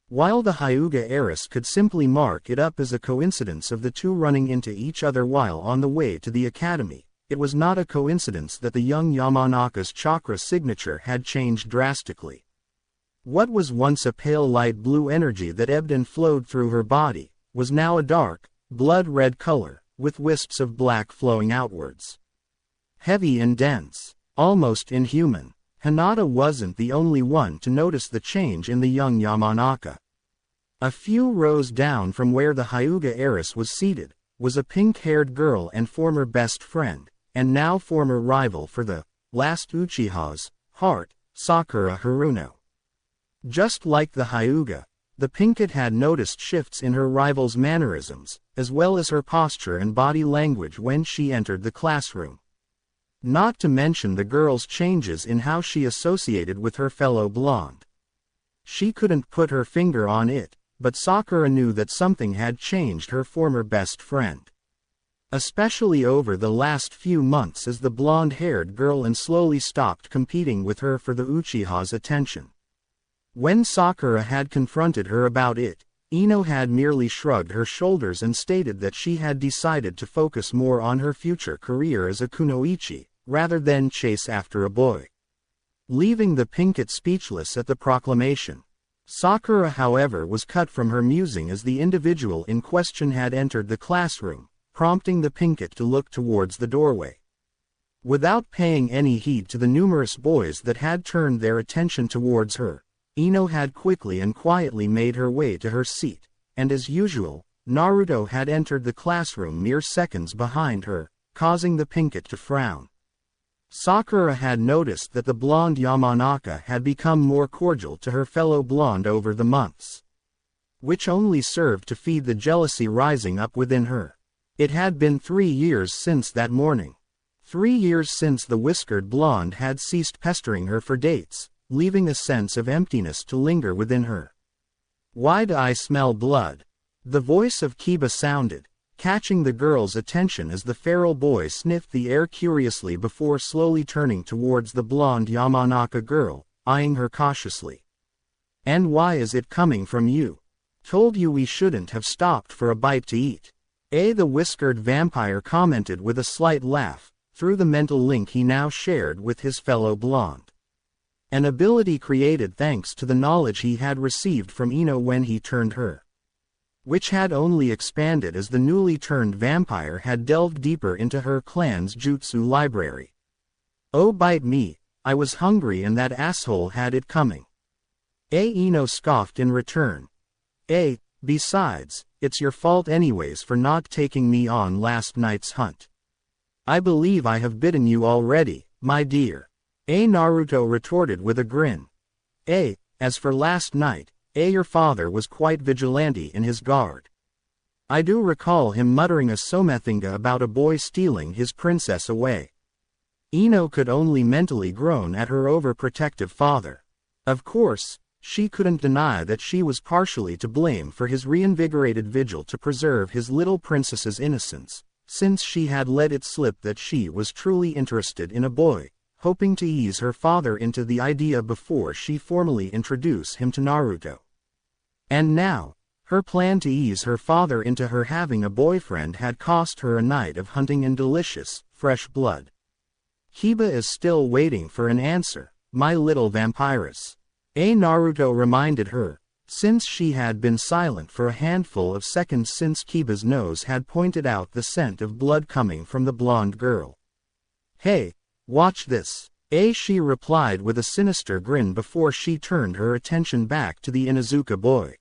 While the Hyuga heiress could simply mark it up as a coincidence of the two running into each other while on the way to the academy, it was not a coincidence that the young Yamanaka's chakra signature had changed drastically. What was once a pale light blue energy that ebbed and flowed through her body, was now a dark, blood-red color, with wisps of black flowing outwards. Heavy and dense, almost inhuman, Hinata wasn't the only one to notice the change in the young Yamanaka. A few rows down from where the Hyuga heiress was seated, was a pink-haired girl and former best friend, and now former rival for the last Uchiha's heart, Sakura Haruno. Just like the Hyuga, the Pinkett had noticed shifts in her rival's mannerisms, as well as her posture and body language when she entered the classroom. Not to mention the girl's changes in how she associated with her fellow blonde. She couldn't put her finger on it, but Sakura knew that something had changed her former best friend. Especially over the last few months as the blonde-haired girl and slowly stopped competing with her for the Uchiha's attention. When Sakura had confronted her about it, Ino had merely shrugged her shoulders and stated that she had decided to focus more on her future career as a kunoichi, rather than chase after a boy. Leaving the Pinkett speechless at the proclamation. Sakura, however, was cut from her musing as the individual in question had entered the classroom, prompting the Pinkett to look towards the doorway. Without paying any heed to the numerous boys that had turned their attention towards her, Ino had quickly and quietly made her way to her seat, and as usual, Naruto had entered the classroom mere seconds behind her, causing the Pinkett to frown. Sakura had noticed that the blonde Yamanaka had become more cordial to her fellow blonde over the months, which only served to feed the jealousy rising up within her. It had been 3 years since that morning. 3 years since the whiskered blonde had ceased pestering her for dates, leaving a sense of emptiness to linger within her. Why do I smell blood? The voice of Kiba sounded, catching the girl's attention as the feral boy sniffed the air curiously before slowly turning towards the blonde Yamanaka girl, eyeing her cautiously. And why is it coming from you? Told you we shouldn't have stopped for a bite to eat. The whiskered vampire commented with a slight laugh, through the mental link he now shared with his fellow blonde. An ability created thanks to the knowledge he had received from Ino when he turned her, which had only expanded as the newly turned vampire had delved deeper into her clan's jutsu library. Oh, bite me, I was hungry and that asshole had it coming. Ino scoffed in return. Besides, it's your fault anyways for not taking me on last night's hunt. I believe I have bitten you already, my dear. Naruto retorted with a grin. As for last night, your father was quite vigilante in his guard. I do recall him muttering a somethinga about a boy stealing his princess away. Ino could only mentally groan at her overprotective father. Of course, she couldn't deny that she was partially to blame for his reinvigorated vigil to preserve his little princess's innocence, since she had let it slip that she was truly interested in a boy, hoping to ease her father into the idea before she formally introduced him to Naruto. And now, her plan to ease her father into her having a boyfriend had cost her a night of hunting in delicious, fresh blood. Kiba is still waiting for an answer, my little vampiress. Naruto reminded her, since she had been silent for a handful of seconds since Kiba's nose had pointed out the scent of blood coming from the blonde girl. Hey, watch this, she replied with a sinister grin before she turned her attention back to the Inuzuka boy.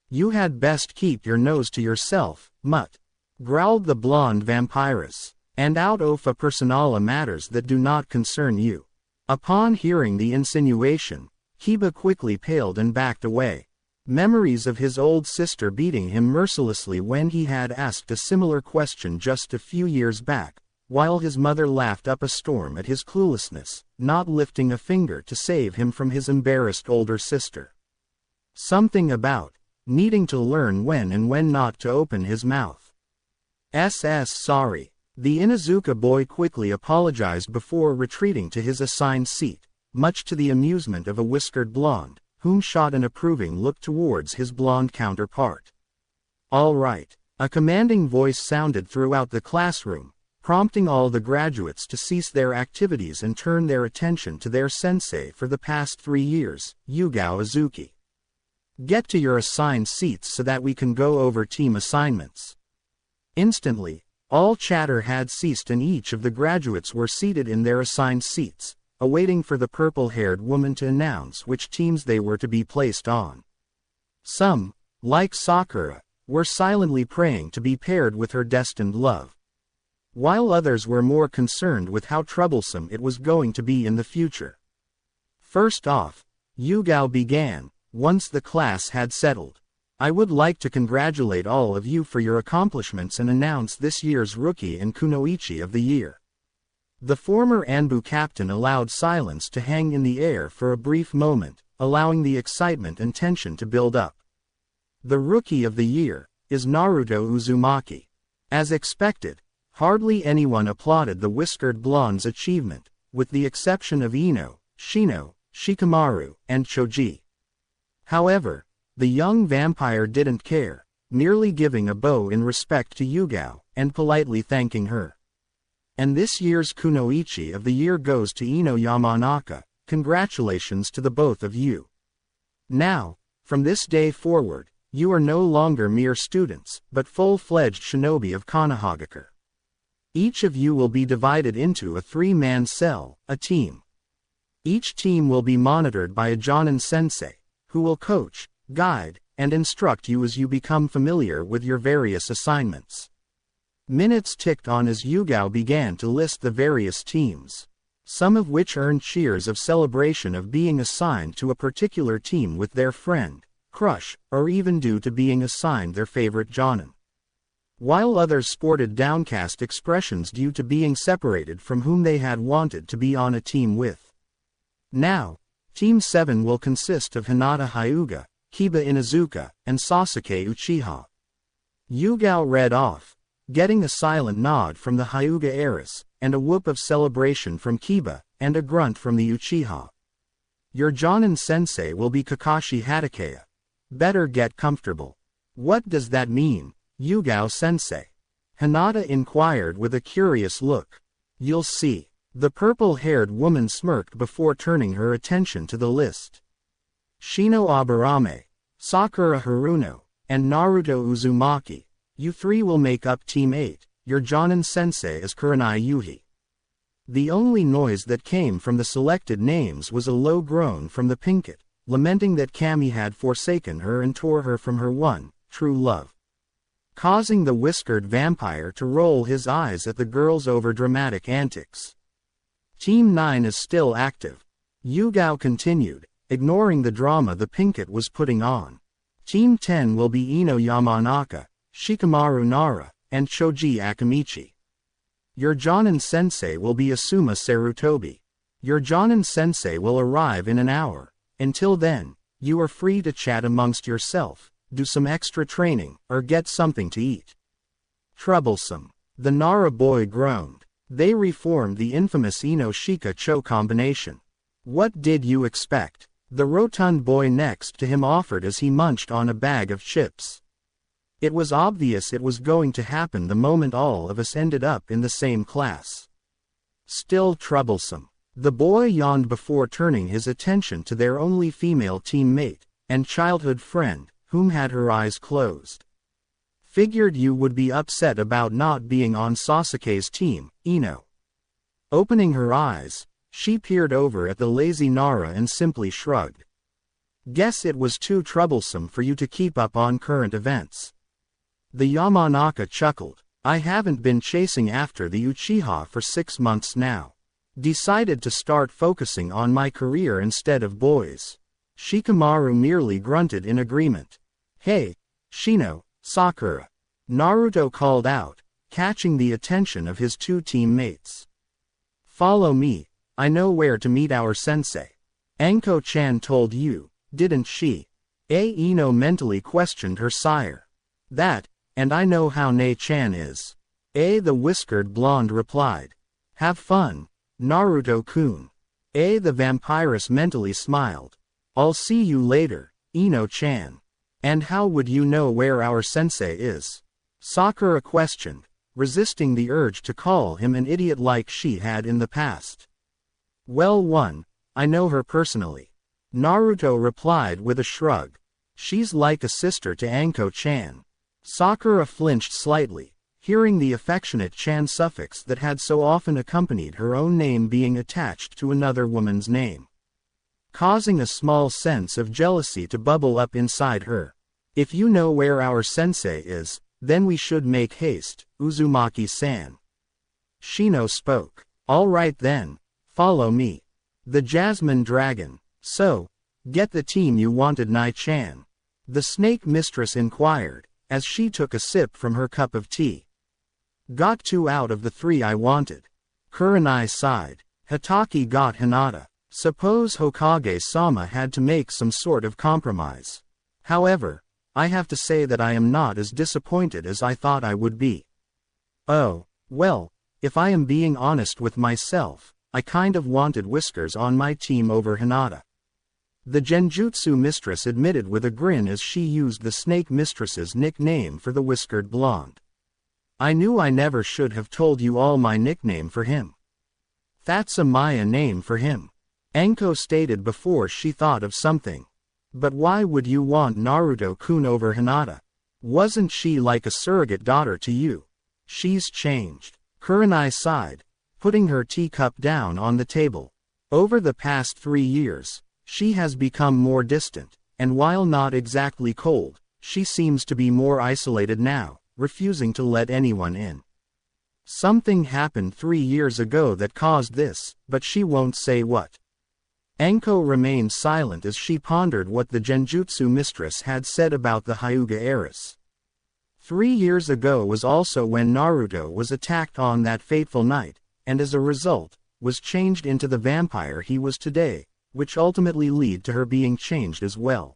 You had best keep your nose to yourself, mutt, growled the blonde vampiress, and out of a personala matters that do not concern you. Upon hearing the insinuation, Kiba quickly paled and backed away. Memories of his old sister beating him mercilessly when he had asked a similar question just a few years back, while his mother laughed up a storm at his cluelessness, not lifting a finger to save him from his embarrassed older sister. Something about needing to learn when and when not to open his mouth. Sorry. The Inuzuka boy quickly apologized before retreating to his assigned seat, much to the amusement of a whiskered blonde, whom shot an approving look towards his blonde counterpart. All right, a commanding voice sounded throughout the classroom, prompting all the graduates to cease their activities and turn their attention to their sensei for the past 3 years, Yugao Azuki. Get to your assigned seats so that we can go over team assignments. Instantly, all chatter had ceased and each of the graduates were seated in their assigned seats, awaiting for the purple-haired woman to announce which teams they were to be placed on. Some, like Sakura, were silently praying to be paired with her destined love, while others were more concerned with how troublesome it was going to be in the future. First off, Yugao began, once the class had settled. I would like to congratulate all of you for your accomplishments and announce this year's Rookie and Kunoichi of the Year. The former Anbu captain allowed silence to hang in the air for a brief moment, allowing the excitement and tension to build up. The Rookie of the Year is Naruto Uzumaki. As expected, hardly anyone applauded the whiskered blonde's achievement, with the exception of Ino, Shino, Shikamaru, and Choji. However, the young vampire didn't care, merely giving a bow in respect to Yugao, and politely thanking her. And this year's Kunoichi of the Year goes to Ino Yamanaka. Congratulations to the both of you. Now, from this day forward, you are no longer mere students, but full-fledged shinobi of Konohagakure. Each of you will be divided into a 3-man cell, a team. Each team will be monitored by a Jonin sensei, who will coach, guide, and instruct you as you become familiar with your various assignments. Minutes ticked on as Yugao began to list the various teams, some of which earned cheers of celebration of being assigned to a particular team with their friend, crush, or even due to being assigned their favorite Jonin, while others sported downcast expressions due to being separated from whom they had wanted to be on a team with. Now, Team 7 will consist of Hinata Hyuga, Kiba Inuzuka, and Sasuke Uchiha. Yugao read off, getting a silent nod from the Hyuga heiress, and a whoop of celebration from Kiba, and a grunt from the Uchiha. Your Jonin-sensei will be Kakashi Hatake. Better get comfortable. What does that mean, Yugao-sensei? Hinata inquired with a curious look. You'll see. The purple-haired woman smirked before turning her attention to the list. Shino Aburame, Sakura Haruno, and Naruto Uzumaki. You three will make up Team 8, your Jonin-sensei is Kurenai Yuhi. The only noise that came from the selected names was a low groan from the Pinkett, lamenting that Kami had forsaken her and tore her from her one, true love. Causing the whiskered vampire to roll his eyes at the girl's overdramatic antics. Team 9 is still active. Yugao continued, ignoring the drama the Pinkett was putting on. Team 10 will be Ino Yamanaka, Shikamaru Nara, and Choji Akamichi. Your Jonin-sensei will be Asuma Sarutobi. Your Jonin-sensei will arrive in an hour. Until then, you are free to chat amongst yourself, do some extra training, or get something to eat. Troublesome. The Nara boy groaned. They reformed the infamous Ino-Shika-Cho combination. What did you expect? The rotund boy next to him offered as he munched on a bag of chips. It was obvious it was going to happen the moment all of us ended up in the same class. Still troublesome. The boy yawned before turning his attention to their only female teammate, and childhood friend, whom had her eyes closed. Figured you would be upset about not being on Sasuke's team, Ino. Opening her eyes, she peered over at the lazy Nara and simply shrugged. Guess it was too troublesome for you to keep up on current events. The Yamanaka chuckled. I haven't been chasing after the Uchiha for 6 months now. Decided to start focusing on my career instead of boys. Shikamaru merely grunted in agreement. Hey, Shino, Sakura. Naruto called out, catching the attention of his two teammates. Follow me, I know where to meet our sensei. Anko-chan told you, didn't she? Ino mentally questioned her sire. That, and I know how Ne-chan is. The whiskered blonde replied. Have fun, Naruto-kun. The vampiress mentally smiled. I'll see you later, Ino-chan. And how would you know where our sensei is? Sakura questioned, resisting the urge to call him an idiot like she had in the past. Well, I know her personally. Naruto replied with a shrug. She's like a sister to Anko-chan. Sakura flinched slightly, hearing the affectionate chan suffix that had so often accompanied her own name being attached to another woman's name, causing a small sense of jealousy to bubble up inside her. If you know where our sensei is, then we should make haste, Uzumaki-san. Shino spoke. All right then, follow me. The Jasmine Dragon. So, get the team you wanted, Nai-chan? The snake mistress inquired, as she took a sip from her cup of tea. Got 2 out of the 3 I wanted. Kurenai sighed. Hitaki got Hinata. Suppose Hokage-sama had to make some sort of compromise. However, I have to say that I am not as disappointed as I thought I would be. Oh, well, if I am being honest with myself, I kind of wanted Whiskers on my team over Hinata. The Genjutsu mistress admitted with a grin as she used the snake mistress's nickname for the whiskered blonde. I knew I never should have told you all my nickname for him. That's a Maya name for him. Anko stated before she thought of something. But why would you want Naruto-kun over Hinata? Wasn't she like a surrogate daughter to you? She's changed. Kurenai sighed, putting her teacup down on the table. Over the past 3 years, she has become more distant, and while not exactly cold, she seems to be more isolated now, refusing to let anyone in. Something happened 3 years ago that caused this, but she won't say what. Anko remained silent as she pondered what the Genjutsu mistress had said about the Hyuga heiress. 3 years ago was also when Naruto was attacked on that fateful night, and as a result, was changed into the vampire he was today, which ultimately led to her being changed as well.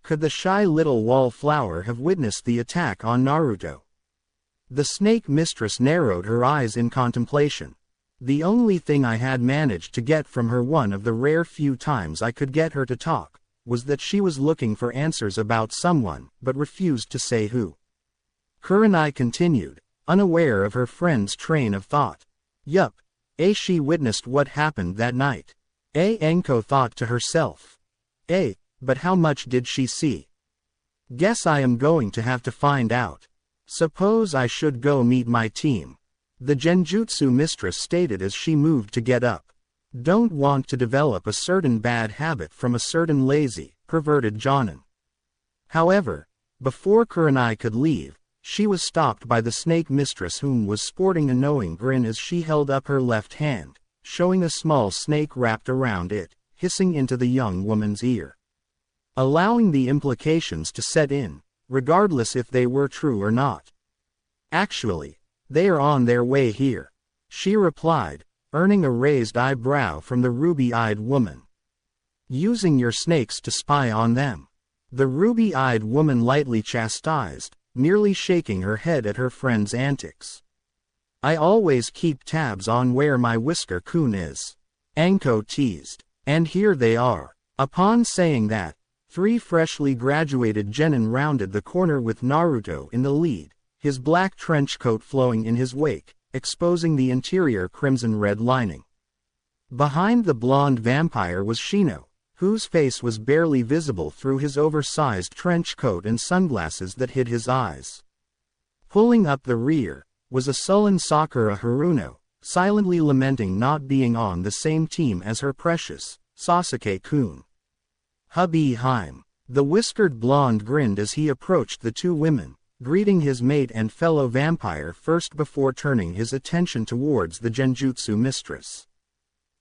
Could the shy little wallflower have witnessed the attack on Naruto? The snake mistress narrowed her eyes in contemplation. The only thing I had managed to get from her, one of the rare few times I could get her to talk, was that she was looking for answers about someone, but refused to say who. Kurenai continued, unaware of her friend's train of thought. Yup. She witnessed what happened that night. Enko thought to herself. But how much did she see? Guess I am going to have to find out. Suppose I should go meet my team. The Genjutsu mistress stated as she moved to get up. Don't want to develop a certain bad habit from a certain lazy, perverted jonin. However, before Kurenai could leave, she was stopped by the snake mistress, whom was sporting a knowing grin as she held up her left hand, showing a small snake wrapped around it, hissing into the young woman's ear. Allowing the implications to set in, regardless if they were true or not. Actually, they are on their way here, she replied, earning a raised eyebrow from the ruby-eyed woman. Using your snakes to spy on them. The ruby-eyed woman lightly chastised, merely shaking her head at her friend's antics. I always keep tabs on where my Whisker-kun is. Anko teased. And here they are. Upon saying that, 3 freshly graduated genin rounded the corner with Naruto in the lead, his black trench coat flowing in his wake, exposing the interior crimson-red lining. Behind the blonde vampire was Shino, whose face was barely visible through his oversized trench coat and sunglasses that hid his eyes. Pulling up the rear, was a sullen Sakura Haruno, silently lamenting not being on the same team as her precious Sasuke-kun. Hubby Haim. The whiskered blonde grinned as he approached the 2 women, greeting his mate and fellow vampire first before turning his attention towards the Genjutsu mistress.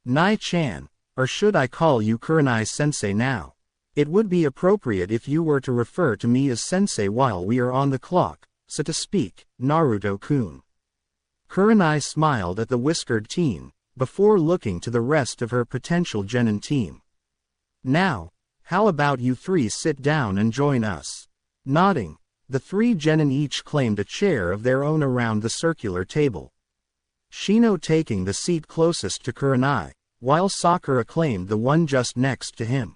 Nai-chan, or should I call you Kurenai-sensei now? It would be appropriate if you were to refer to me as sensei while we are on the clock, so to speak, Naruto-kun. Kurenai smiled at the whiskered teen, before looking to the rest of her potential genin team. Now, how about you 3 sit down and join us? Nodding, the 3 genin each claimed a chair of their own around the circular table. Shino taking the seat closest to Kurenai, while Sakura claimed the one just next to him.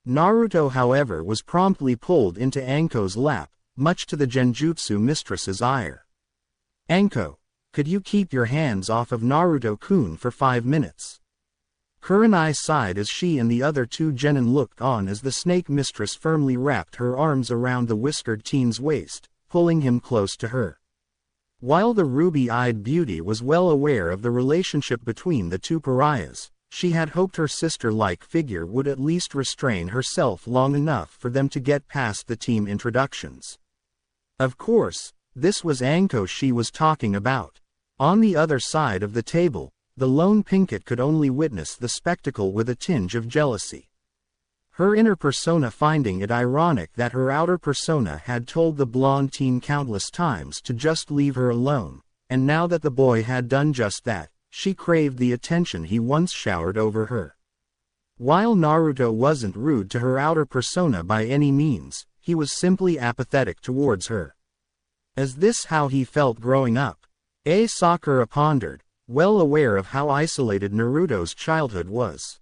Naruto, however, was promptly pulled into Anko's lap, much to the Genjutsu mistress's ire. Anko, could you keep your hands off of Naruto-kun for 5 minutes? Kurenai sighed as she and the other 2 genin looked on as the snake mistress firmly wrapped her arms around the whiskered teen's waist, pulling him close to her. While the ruby-eyed beauty was well aware of the relationship between the 2 pariahs, she had hoped her sister-like figure would at least restrain herself long enough for them to get past the team introductions. Of course, this was Anko she was talking about. On the other side of the table, the lone Pinkett could only witness the spectacle with a tinge of jealousy. Her inner persona finding it ironic that her outer persona had told the blonde teen countless times to just leave her alone, and now that the boy had done just that, she craved the attention he once showered over her. While Naruto wasn't rude to her outer persona by any means, he was simply apathetic towards her. Is this how he felt growing up? Sakura pondered, well aware of how isolated Naruto's childhood was.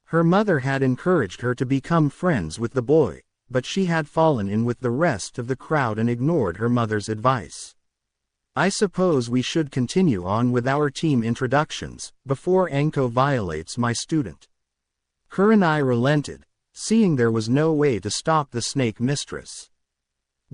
Her mother had encouraged her to become friends with the boy, but she had fallen in with the rest of the crowd and ignored her mother's advice. I suppose we should continue on with our team introductions, before Anko violates my student. Kurenai relented, seeing there was no way to stop the snake mistress.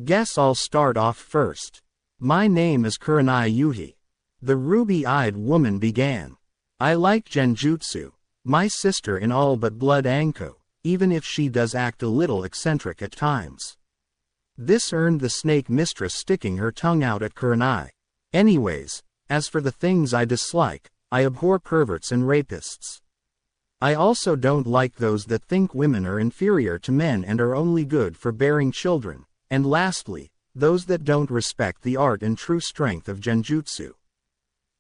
Guess I'll start off first. My name is Kurenai Yuhi. The ruby-eyed woman began. I like Genjutsu, my sister in all but blood Anko, even if she does act a little eccentric at times. This earned the snake mistress sticking her tongue out at Kurenai. Anyways, as for the things I dislike, I abhor perverts and rapists. I also don't like those that think women are inferior to men and are only good for bearing children, and lastly, those that don't respect the art and true strength of Genjutsu.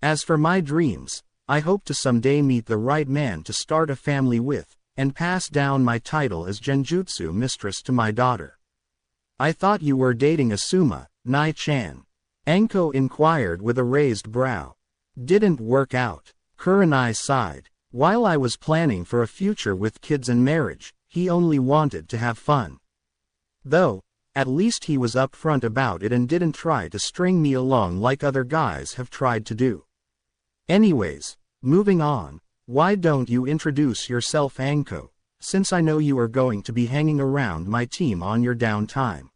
As for my dreams, I hope to someday meet the right man to start a family with, and pass down my title as Genjutsu mistress to my daughter. I thought you were dating Asuma, Nai-chan. Anko inquired with a raised brow. Didn't work out. Kurenai sighed. While I was planning for a future with kids and marriage, he only wanted to have fun. Though, at least he was upfront about it and didn't try to string me along like other guys have tried to do. Anyways, moving on, why don't you introduce yourself, Anko, since I know you are going to be hanging around my team on your downtime.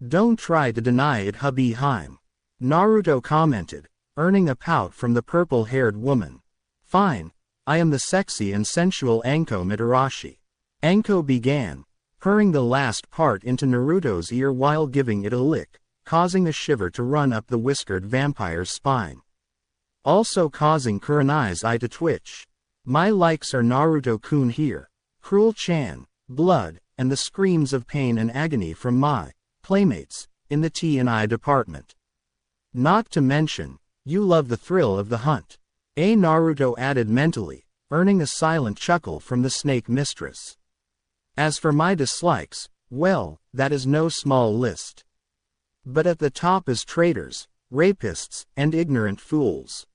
Don't try to deny it, hubby Haim. Naruto commented, earning a pout from the purple-haired woman. Fine, I am the sexy and sensual Anko Mitarashi. Anko began, purring the last part into Naruto's ear while giving it a lick, causing a shiver to run up the whiskered vampire's spine. Also causing Kurenai's eye to twitch. My likes are Naruto-kun here, Cruel-chan, blood, and the screams of pain and agony from my playmates in the T&I department. Not to mention, you love the thrill of the hunt. Naruto added mentally, earning a silent chuckle from the snake mistress. As for my dislikes, well, that is no small list. But at the top is traitors, rapists, and ignorant fools.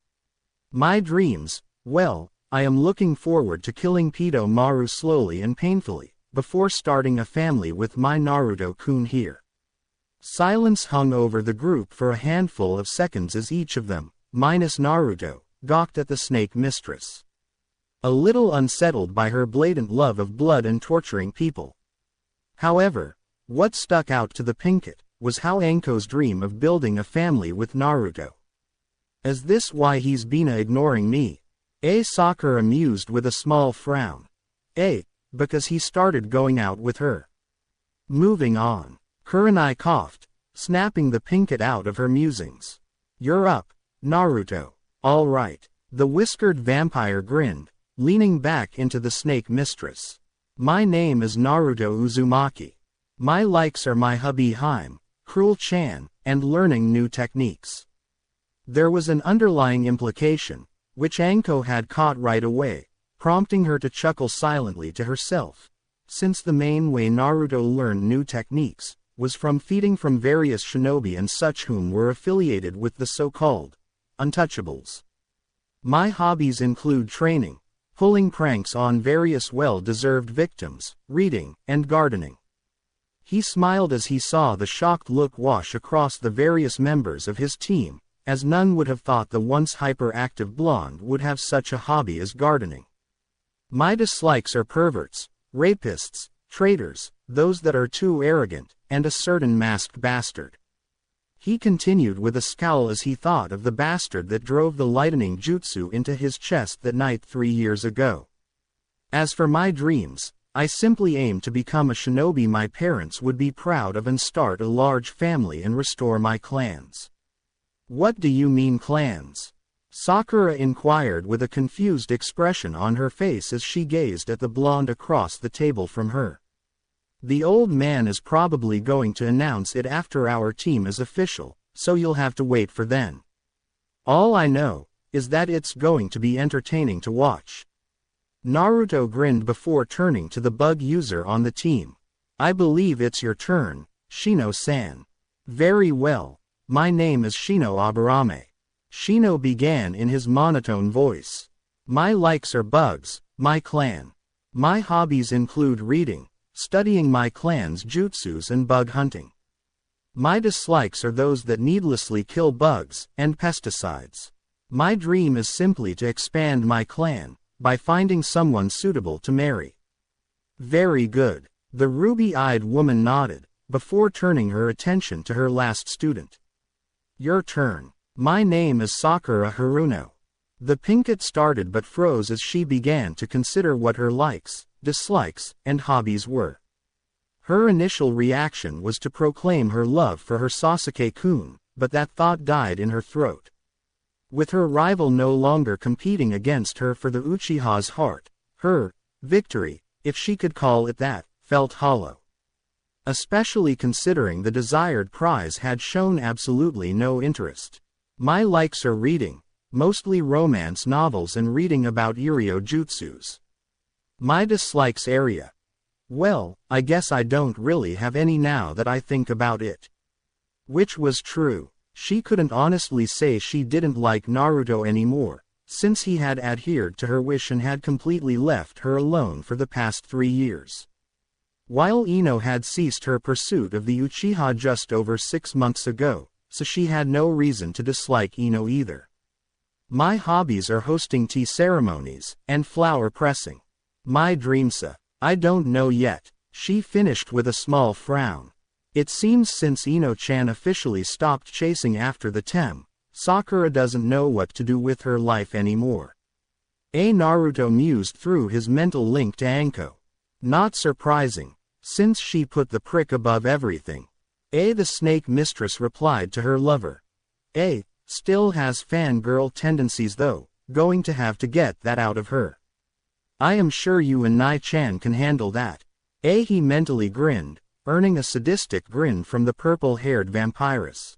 My dreams, well, I am looking forward to killing Pedo Maru slowly and painfully, before starting a family with my Naruto-kun here. Silence hung over the group for a handful of seconds as each of them, minus Naruto, gawked at the snake mistress. A little unsettled by her blatant love of blood and torturing people. However, what stuck out to the Pinkett was how Anko's dream of building a family with Naruto. Is this why he's been ignoring me? Sakura mused with a small frown. Because he started going out with her. Moving on. Kurenai coughed, snapping the Pinkett out of her musings. You're up, Naruto. All right. The whiskered vampire grinned, leaning back into the snake mistress. My name is Naruto Uzumaki. My likes are my hubby Haim, Cruel-chan, and learning new techniques. There was an underlying implication, which Anko had caught right away, prompting her to chuckle silently to herself, since the main way Naruto learned new techniques was from feeding from various shinobi and such whom were affiliated with the so-called untouchables. My hobbies include training, pulling pranks on various well-deserved victims, reading, and gardening. He smiled as he saw the shocked look wash across the various members of his team, as none would have thought the once hyperactive blonde would have such a hobby as gardening. My dislikes are perverts, rapists, traitors, those that are too arrogant, and a certain masked bastard. He continued with a scowl as he thought of the bastard that drove the lightning jutsu into his chest that night 3 years ago. As for my dreams, I simply aim to become a shinobi my parents would be proud of and start a large family and restore my clans. What do you mean clans? Sakura inquired with a confused expression on her face as she gazed at the blonde across the table from her. The old man is probably going to announce it after our team is official, so you'll have to wait for then. All I know is that it's going to be entertaining to watch. Naruto grinned before turning to the bug user on the team. I believe it's your turn, Shino-san. Very well. My name is Shino Aburame. Shino began in his monotone voice. My likes are bugs, my clan. My hobbies include reading, studying my clan's jutsus and bug hunting. My dislikes are those that needlessly kill bugs and pesticides. My dream is simply to expand my clan by finding someone suitable to marry. Very good. The ruby-eyed woman nodded, before turning her attention to her last student. Your turn. My name is Sakura Haruno. The Pinkett started but froze as she began to consider what her likes, dislikes, and hobbies were. Her initial reaction was to proclaim her love for her Sasuke-kun, but that thought died in her throat. With her rival no longer competing against her for the Uchiha's heart, her victory, if she could call it that, felt hollow. Especially considering the desired prize had shown absolutely no interest. My likes are reading, mostly romance novels and reading about Iryo jutsus. My dislikes area. Well, I guess I don't really have any now that I think about it. Which was true. She couldn't honestly say she didn't like Naruto anymore, since he had adhered to her wish and had completely left her alone for the past 3 years. While Ino had ceased her pursuit of the Uchiha just over 6 months ago, so she had no reason to dislike Ino either. My hobbies are hosting tea ceremonies, and flower pressing. My dreamsa. I don't know yet, she finished with a small frown. It seems since Ino-chan officially stopped chasing after the Tem, Sakura doesn't know what to do with her life anymore. Naruto mused through his mental link to Anko. Not surprising, since she put the prick above everything. The snake mistress replied to her lover. Still has fangirl tendencies though, going to have to get that out of her. I am sure you and Nai-chan can handle that. He mentally grinned, earning a sadistic grin from the purple-haired vampiress.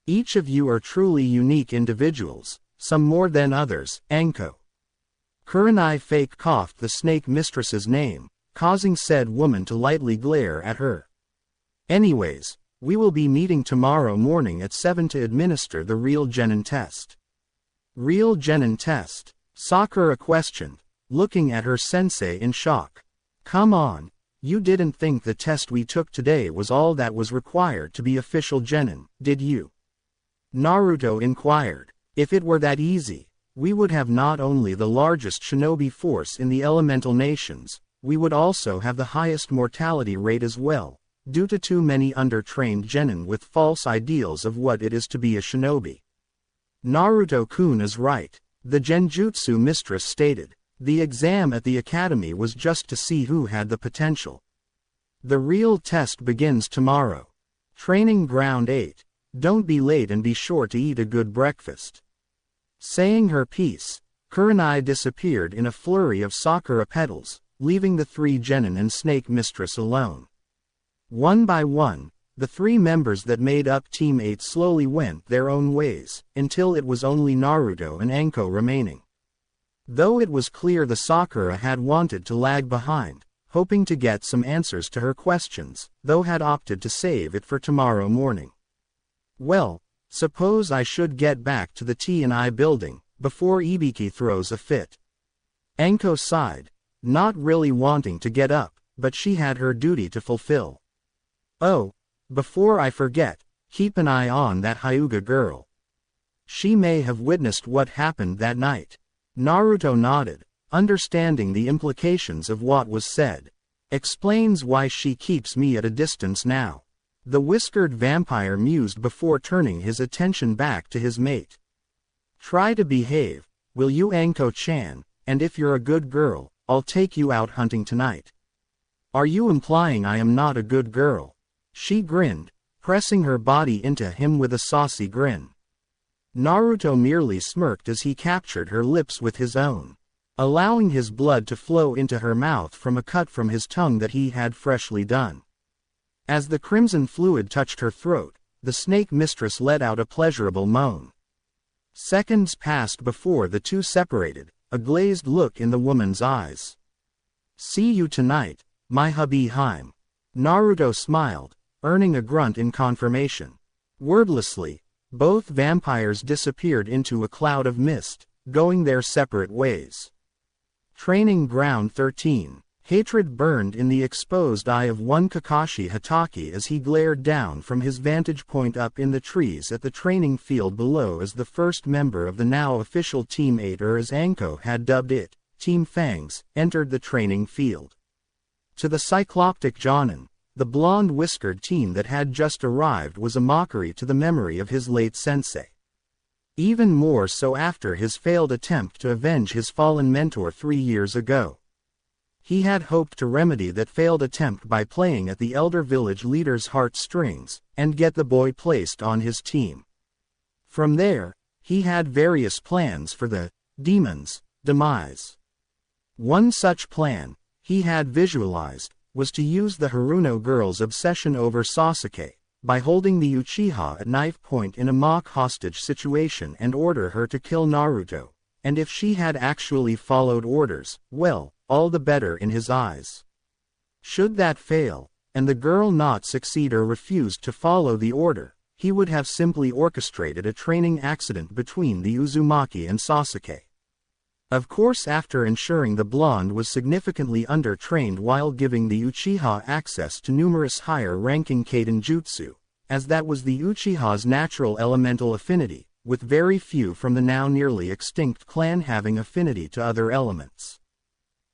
Each of you are truly unique individuals, some more than others, Anko. Kurenai fake coughed the snake mistress's name, causing said woman to lightly glare at her. Anyways, we will be meeting tomorrow morning at 7 to administer the real genin test. Real genin test? Sakura questioned, looking at her sensei in shock. Come on, you didn't think the test we took today was all that was required to be official genin, did you? Naruto inquired. If it were that easy, we would have not only the largest shinobi force in the elemental nations, we would also have the highest mortality rate as well, due to too many undertrained genin with false ideals of what it is to be a shinobi. Naruto-kun is right, the genjutsu mistress stated. The exam at the academy was just to see who had the potential. The real test begins tomorrow. Training ground 8. Don't be late and be sure to eat a good breakfast. Saying her piece, Kurenai disappeared in a flurry of sakura petals, leaving the 3 genin and snake mistress alone. One by one, the 3 members that made up Team 8 slowly went their own ways, until it was only Naruto and Anko remaining. Though it was clear the Sakura had wanted to lag behind, hoping to get some answers to her questions, though had opted to save it for tomorrow morning. Well, suppose I should get back to the T&I building, before Ibiki throws a fit. Anko sighed, not really wanting to get up, but she had her duty to fulfill. Oh, before I forget, keep an eye on that Hyuga girl. She may have witnessed what happened that night. Naruto nodded, understanding the implications of what was said. Explains why she keeps me at a distance now. The whiskered vampire mused before turning his attention back to his mate. Try to behave, will you, Anko-chan, and if you're a good girl, I'll take you out hunting tonight. Are you implying I am not a good girl? She grinned, pressing her body into him with a saucy grin. Naruto merely smirked as he captured her lips with his own, allowing his blood to flow into her mouth from a cut from his tongue that he had freshly done. As the crimson fluid touched her throat, the snake mistress let out a pleasurable moan. Seconds passed before the two separated, a glazed look in the woman's eyes. See you tonight, my hubby Haim. Naruto smiled, earning a grunt in confirmation. Wordlessly, both vampires disappeared into a cloud of mist, going their separate ways. Training Ground 13. Hatred burned in the exposed eye of one Kakashi Hatake as he glared down from his vantage point up in the trees at the training field below as the first member of the now official Team 8, or as Anko had dubbed it, Team Fangs, entered the training field. To the cycloptic Jonin, the blonde whiskered teen that had just arrived was a mockery to the memory of his late sensei. Even more so after his failed attempt to avenge his fallen mentor 3 years ago. He had hoped to remedy that failed attempt by playing at the elder village leader's heartstrings, and get the boy placed on his team. From there, he had various plans for the demon's demise. One such plan, he had visualized, was to use the Haruno girl's obsession over Sasuke, by holding the Uchiha at knife point in a mock hostage situation and order her to kill Naruto, and if she had actually followed orders, well, all the better in his eyes. Should that fail, and the girl not succeed or refuse to follow the order, he would have simply orchestrated a training accident between the Uzumaki and Sasuke. Of course, after ensuring the blonde was significantly under-trained while giving the Uchiha access to numerous higher-ranking Kaiden jutsu, as that was the Uchiha's natural elemental affinity, with very few from the now nearly extinct clan having affinity to other elements.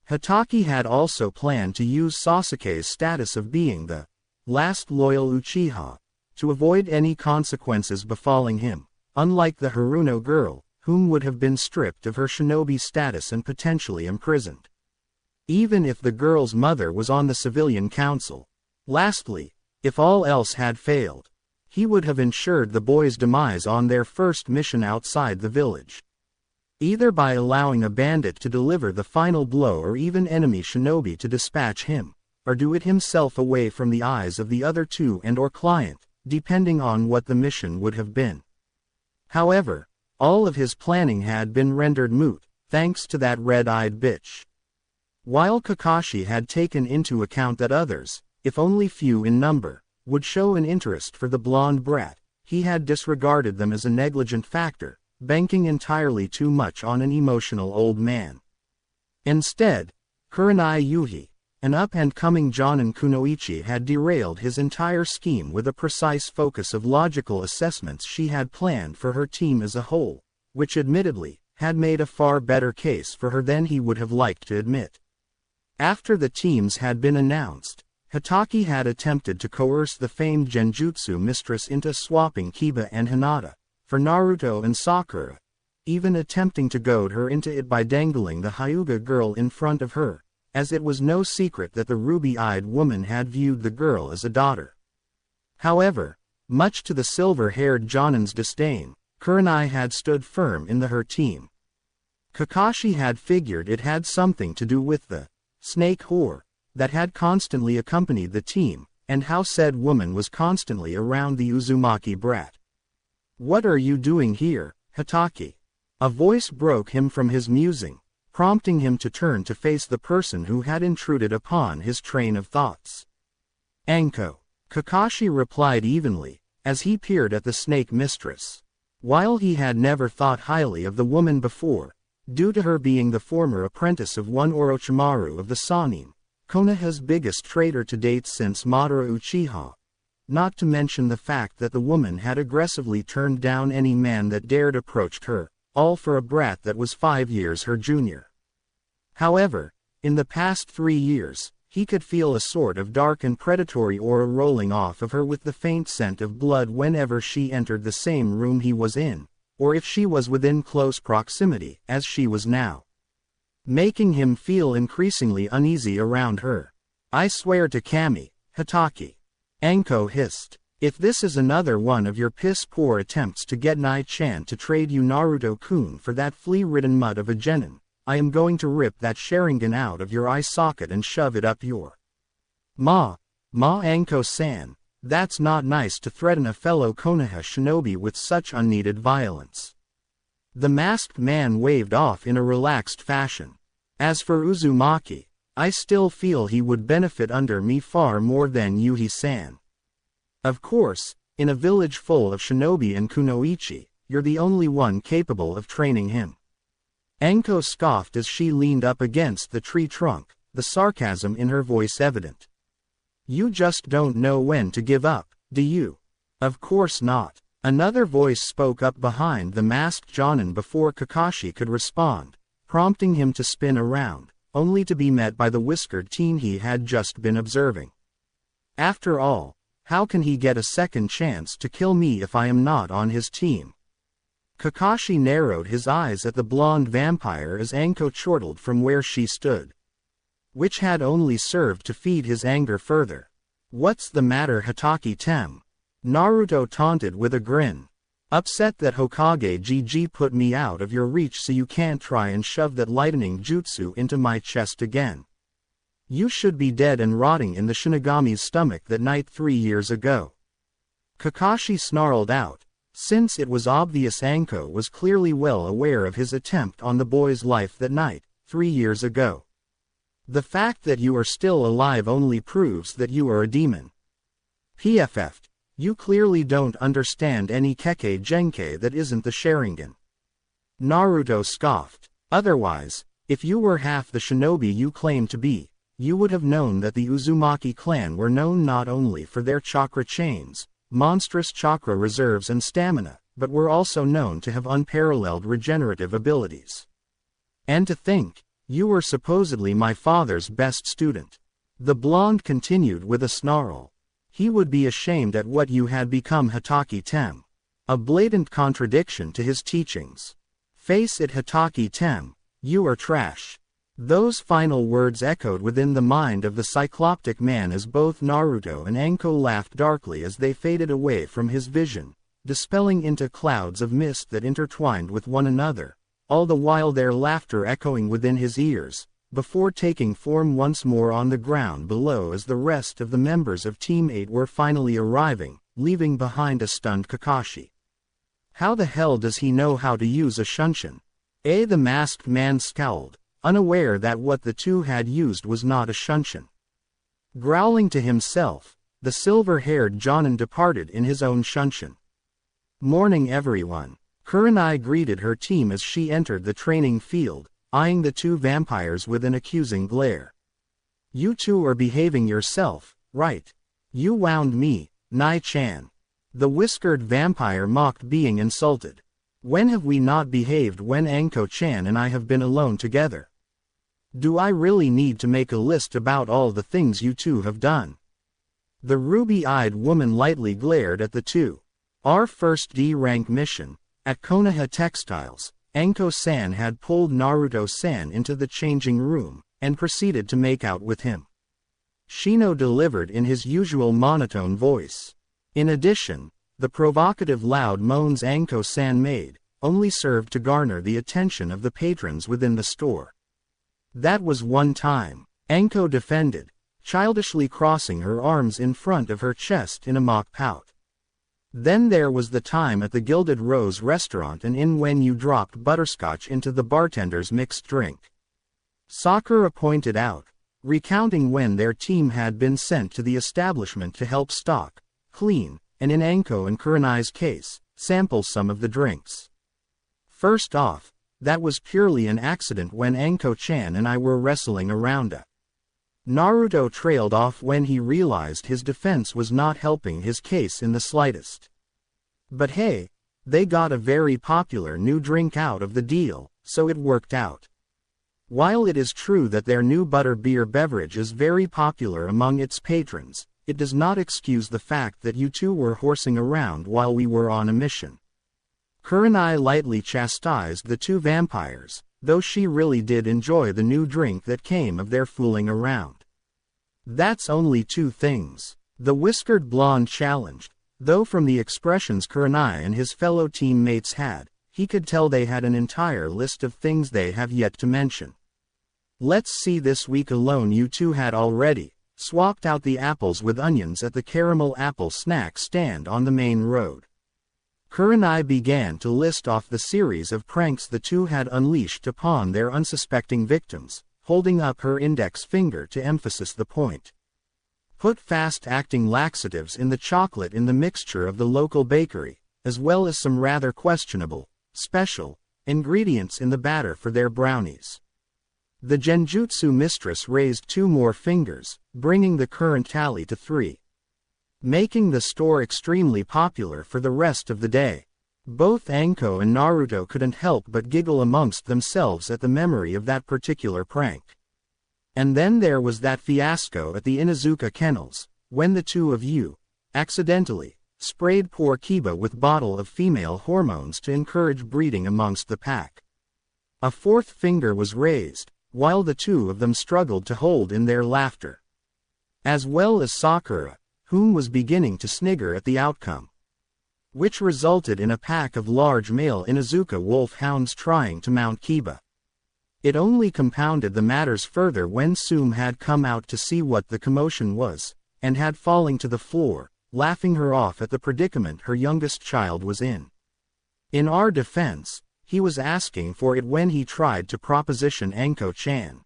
Hatake had also planned to use Sasuke's status of being the last loyal Uchiha to avoid any consequences befalling him, unlike the Haruno girl, whom would have been stripped of her shinobi status and potentially imprisoned. Even if the girl's mother was on the civilian council. Lastly, if all else had failed, he would have ensured the boy's demise on their first mission outside the village. Either by allowing a bandit to deliver the final blow or even enemy shinobi to dispatch him, or do it himself away from the eyes of the other two and/or client, depending on what the mission would have been. However, all of his planning had been rendered moot, thanks to that red-eyed bitch. While Kakashi had taken into account that others, if only few in number, would show an interest for the blonde brat, he had disregarded them as a negligent factor, banking entirely too much on an emotional old man. Instead, Kurenai Yuhi, an up-and-coming Jonin Kunoichi, had derailed his entire scheme with a precise focus of logical assessments she had planned for her team as a whole, which admittedly, had made a far better case for her than he would have liked to admit. After the teams had been announced, Hatake had attempted to coerce the famed Genjutsu mistress into swapping Kiba and Hinata for Naruto and Sakura, even attempting to goad her into it by dangling the Hyuga girl in front of her, as it was no secret that the ruby-eyed woman had viewed the girl as a daughter. However, much to the silver-haired Jonin's disdain, Kurenai had stood firm in her team. Kakashi had figured it had something to do with the snake whore that had constantly accompanied the team, and how said woman was constantly around the Uzumaki brat. "What are you doing here, Hatake?" A voice broke him from his musing, prompting him to turn to face the person who had intruded upon his train of thoughts. "Anko," Kakashi replied evenly, as he peered at the snake mistress. While he had never thought highly of the woman before, due to her being the former apprentice of one Orochimaru of the Sannin, Konoha's biggest traitor to date since Madara Uchiha, not to mention the fact that the woman had aggressively turned down any man that dared approach her, all for a brat that was 5 years her junior. However, in the past 3 years, he could feel a sort of dark and predatory aura rolling off of her with the faint scent of blood whenever she entered the same room he was in, or if she was within close proximity, as she was now, making him feel increasingly uneasy around her. "I swear to Kami, Hatake," Anko hissed, "if this is another one of your piss-poor attempts to get Nai-chan to trade you Naruto-kun for that flea-ridden mud of a genin, I am going to rip that Sharingan out of your eye socket and shove it up your Anko-san, that's not nice to threaten a fellow Konoha shinobi with such unneeded violence." The masked man waved off in a relaxed fashion. "As for Uzumaki, I still feel he would benefit under me far more than Yuhi-san. Of course, in a village full of shinobi and kunoichi, you're the only one capable of training him." Anko scoffed as she leaned up against the tree trunk, the sarcasm in her voice evident. "You just don't know when to give up, do you?" "Of course not." Another voice spoke up behind the masked Jonin before Kakashi could respond, prompting him to spin around, only to be met by the whiskered teen he had just been observing. "After all, how can he get a second chance to kill me if I am not on his team?" Kakashi narrowed his eyes at the blonde vampire as Anko chortled from where she stood, which had only served to feed his anger further. "What's the matter, Hatake-tem?" Naruto taunted with a grin. "Upset that Hokage GG put me out of your reach so you can't try and shove that lightning jutsu into my chest again. You should be dead and rotting in the Shinigami's stomach that night 3 years ago." Kakashi snarled out, since it was obvious Anko was clearly well aware of his attempt on the boy's life that night, 3 years ago. The fact that you are still alive only proves that you are a demon. PFF. You clearly don't understand any Kekkei Genkei that isn't the Sharingan. Naruto scoffed. Otherwise, if you were half the shinobi you claim to be, you would have known that the Uzumaki clan were known not only for their chakra chains, monstrous chakra reserves and stamina, but were also known to have unparalleled regenerative abilities. And to think, you were supposedly my father's best student. The blonde continued with a snarl. He would be ashamed at what you had become, Hitaki Tem. A blatant contradiction to his teachings. Face it, Hitaki Tem, you are trash. Those final words echoed within the mind of the cycloptic man as both Naruto and Anko laughed darkly as they faded away from his vision, dispelling into clouds of mist that intertwined with one another, all the while their laughter echoing within his ears, before taking form once more on the ground below as the rest of the members of Team 8 were finally arriving, leaving behind a stunned Kakashi. How the hell does he know how to use a shunshin? The masked man scowled, unaware that what the two had used was not a shunshin. Growling to himself, the silver-haired Jonin departed in his own shunshin. Morning everyone. Kurenai greeted her team as she entered the training field, eyeing the two vampires with an accusing glare. You two are behaving yourself, right? You wound me, Nai-chan. The whiskered vampire mocked being insulted. When have we not behaved when Anko-chan and I have been alone together? Do I really need to make a list about all the things you two have done? The ruby-eyed woman lightly glared at the two. Our first D-rank mission, at Konoha Textiles, Anko-san had pulled Naruto-san into the changing room, and proceeded to make out with him. Shino delivered in his usual monotone voice. In addition, the provocative loud moans Anko-san made, only served to garner the attention of the patrons within the store. That was one time, Anko defended, childishly crossing her arms in front of her chest in a mock pout. Then there was the time at the Gilded Rose restaurant and in when you dropped butterscotch into the bartender's mixed drink. Sakura pointed out, recounting when their team had been sent to the establishment to help stock, clean, and in Anko and Kurenai's case, sample some of the drinks. First off, that was purely an accident when Anko-chan and I were wrestling around a. Naruto trailed off when he realized his defense was not helping his case in the slightest. But hey, they got a very popular new drink out of the deal, so it worked out. While it is true that their new butterbeer beverage is very popular among its patrons, it does not excuse the fact that you two were horsing around while we were on a mission. Kurenai lightly chastised the two vampires, though she really did enjoy the new drink that came of their fooling around. That's only two things, the whiskered blonde challenged, though from the expressions Kurenai and his fellow teammates had, he could tell they had an entire list of things they have yet to mention. Let's see, this week alone you two had already swapped out the apples with onions at the caramel apple snack stand on the main road. Kurenai began to list off the series of pranks the two had unleashed upon their unsuspecting victims, holding up her index finger to emphasize the point. Put fast-acting laxatives in the chocolate in the mixture of the local bakery, as well as some rather questionable, special, ingredients in the batter for their brownies. The Genjutsu mistress raised 2 more fingers, bringing the current tally to 3. Making the store extremely popular for the rest of the day. Both Anko and Naruto couldn't help but giggle amongst themselves at the memory of that particular prank. And then there was that fiasco at the Inuzuka kennels, when the two of you, accidentally, sprayed poor Kiba with bottle of female hormones to encourage breeding amongst the pack. A 4th finger was raised, while the two of them struggled to hold in their laughter. As well as Sakura, whom was beginning to snigger at the outcome. Which resulted in a pack of large male Inuzuka wolfhounds trying to mount Kiba. It only compounded the matters further when Sume had come out to see what the commotion was, and had falling to the floor, laughing her off at the predicament her youngest child was in. In our defense, he was asking for it when he tried to proposition Anko-chan.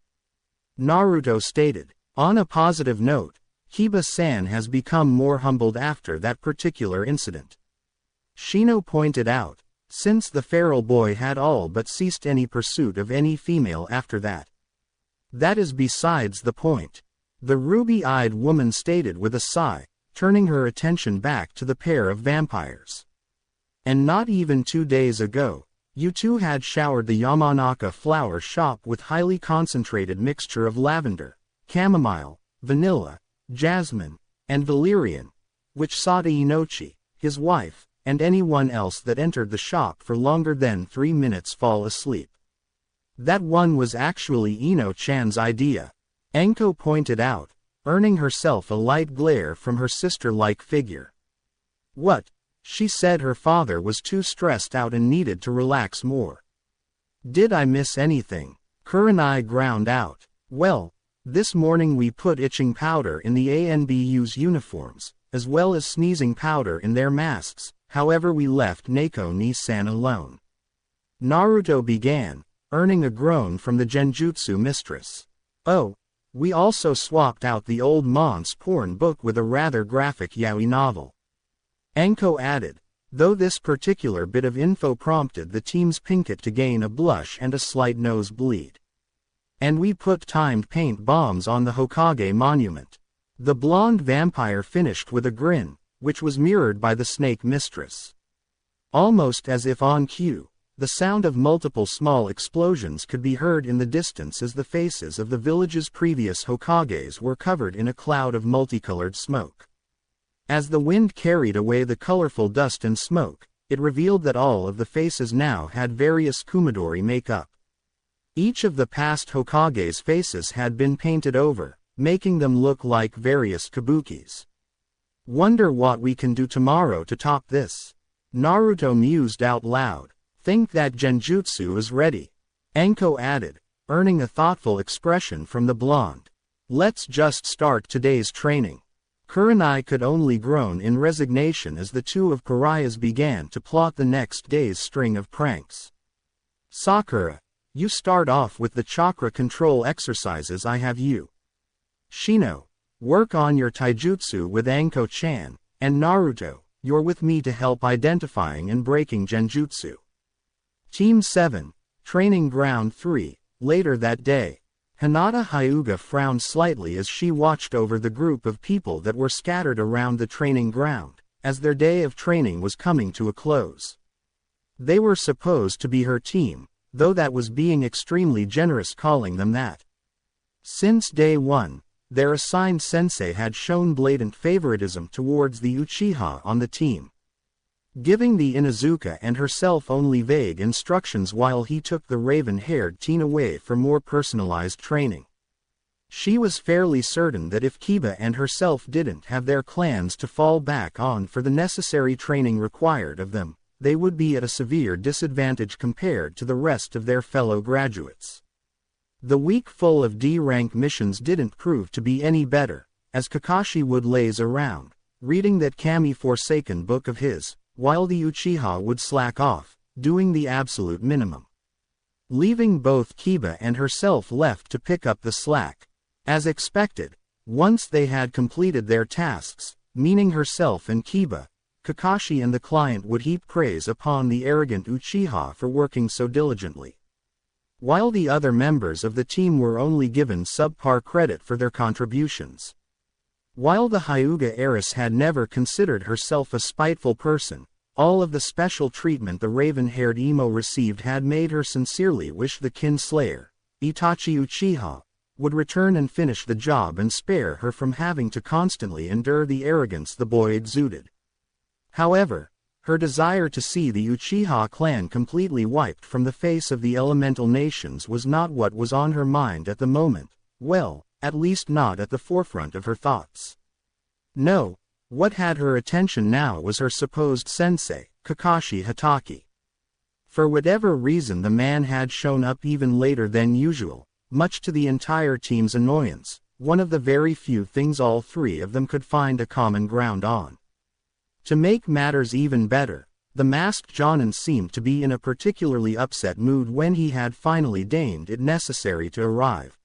Naruto stated. On a positive note, Kiba-san has become more humbled after that particular incident. Shino pointed out, since the feral boy had all but ceased any pursuit of any female after that. That is besides the point, the ruby-eyed woman stated with a sigh, turning her attention back to the pair of vampires. And not even 2 days ago, you two had showered the Yamanaka flower shop with highly concentrated mixture of lavender, chamomile, vanilla, jasmine, and valerian, which Sada Inochi, his wife, and anyone else that entered the shop for longer than 3 minutes fall asleep. That one was actually Ino-chan's idea, Enko pointed out, earning herself a light glare from her sister-like figure. What? She said her father was too stressed out and needed to relax more. Did I miss anything? Kurenai ground out. Well, this morning we put itching powder in the ANBU's uniforms, as well as sneezing powder in their masks. However, we left Neko-ni-san alone. Naruto began, earning a groan from the genjutsu mistress. Oh, we also swapped out the old Mons porn book with a rather graphic yaoi novel. Enko added, though this particular bit of info prompted the team's Pinkett to gain a blush and a slight nosebleed. And we put timed paint bombs on the Hokage monument. The blonde vampire finished with a grin, which was mirrored by the snake mistress. Almost as if on cue, the sound of multiple small explosions could be heard in the distance as the faces of the village's previous Hokages were covered in a cloud of multicolored smoke. As the wind carried away the colorful dust and smoke, it revealed that all of the faces now had various Kumadori makeup. Each of the past Hokage's faces had been painted over, making them look like various kabukis. Wonder what we can do tomorrow to top this. Naruto mused out loud. Think that genjutsu is ready. Enko added, earning a thoughtful expression from the blonde. Let's just start today's training. Kurenai could only groan in resignation as the two of pariahs began to plot the next day's string of pranks. Sakura, you start off with the chakra control exercises. I have you. Shino, work on your taijutsu with Anko-chan, and Naruto, you're with me to help identifying and breaking genjutsu. Team 7, Training Ground 3, later that day. Hinata Hyuga frowned slightly as she watched over the group of people that were scattered around the training ground, as their day of training was coming to a close. They were supposed to be her team, though that was being extremely generous calling them that. Since day 1, their assigned sensei had shown blatant favoritism towards the Uchiha on the team, giving the Inuzuka and herself only vague instructions while he took the raven-haired teen away for more personalized training. She was fairly certain that if Kiba and herself didn't have their clans to fall back on for the necessary training required of them, they would be at a severe disadvantage compared to the rest of their fellow graduates. The week full of D-rank missions didn't prove to be any better, as Kakashi would laze around, reading that Kami-forsaken book of his, while the Uchiha would slack off, doing the absolute minimum. Leaving both Kiba and herself left to pick up the slack. As expected, once they had completed their tasks, meaning herself and Kiba, Kakashi and the client would heap praise upon the arrogant Uchiha for working so diligently, while the other members of the team were only given subpar credit for their contributions. While the Hyuga heiress had never considered herself a spiteful person, all of the special treatment the raven-haired emo received had made her sincerely wish the Kinslayer, Itachi Uchiha, would return and finish the job and spare her from having to constantly endure the arrogance the boy exuded. However, her desire to see the Uchiha clan completely wiped from the face of the elemental nations was not what was on her mind at the moment, well, at least not at the forefront of her thoughts. No, what had her attention now was her supposed sensei, Kakashi Hatake. For whatever reason the man had shown up even later than usual, much to the entire team's annoyance, one of the very few things all three of them could find a common ground on. To make matters even better, the masked Jonin seemed to be in a particularly upset mood when he had finally deemed it necessary to arrive.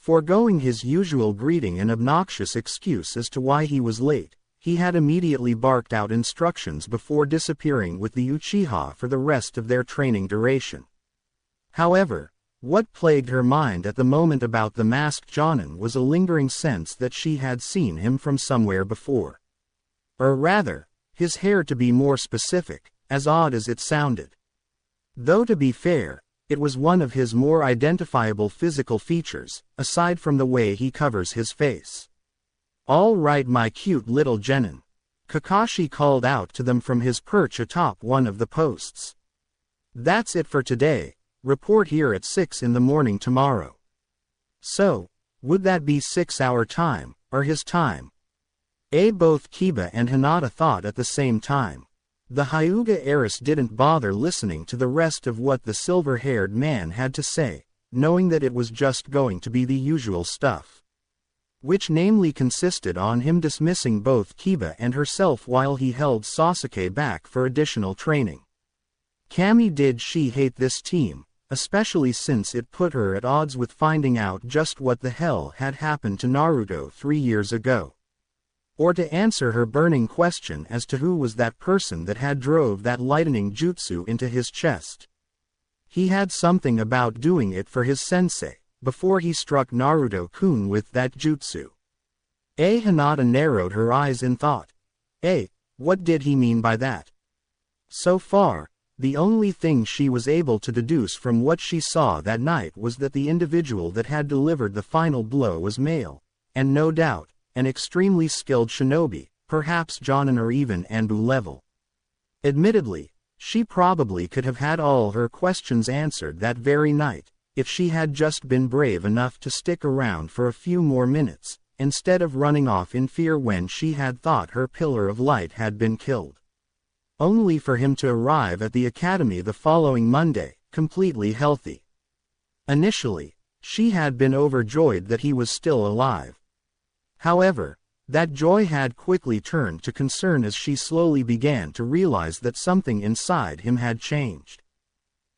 Foregoing his usual greeting and obnoxious excuse as to why he was late, he had immediately barked out instructions before disappearing with the Uchiha for the rest of their training duration. However, what plagued her mind at the moment about the masked Jonin was a lingering sense that she had seen him from somewhere before. Or rather, his hair to be more specific, as odd as it sounded. Though to be fair, it was one of his more identifiable physical features, aside from the way he covers his face. "All right, my cute little genin," Kakashi called out to them from his perch atop one of the posts. "That's it for today. Report here at 6 in the morning tomorrow." So, would that be 6 our time, or his time? Both Kiba and Hinata thought at the same time. The Hyuga heiress didn't bother listening to the rest of what the silver-haired man had to say, knowing that it was just going to be the usual stuff. Which namely consisted on him dismissing both Kiba and herself while he held Sasuke back for additional training. Kami did she hate this team, especially since it put her at odds with finding out just what the hell had happened to Naruto 3 years ago. Or to answer her burning question as to who was that person that had drove that lightning jutsu into his chest. He had something about doing it for his sensei, before he struck Naruto-kun with that jutsu. Hinata narrowed her eyes in thought. What did he mean by that? So far, the only thing she was able to deduce from what she saw that night was that the individual that had delivered the final blow was male, and no doubt, an extremely skilled shinobi, perhaps Jonin or even Anbu level. Admittedly, she probably could have had all her questions answered that very night, if she had just been brave enough to stick around for a few more minutes, instead of running off in fear when she had thought her pillar of light had been killed. Only for him to arrive at the academy the following Monday, completely healthy. Initially, she had been overjoyed that he was still alive. However, that joy had quickly turned to concern as she slowly began to realize that something inside him had changed.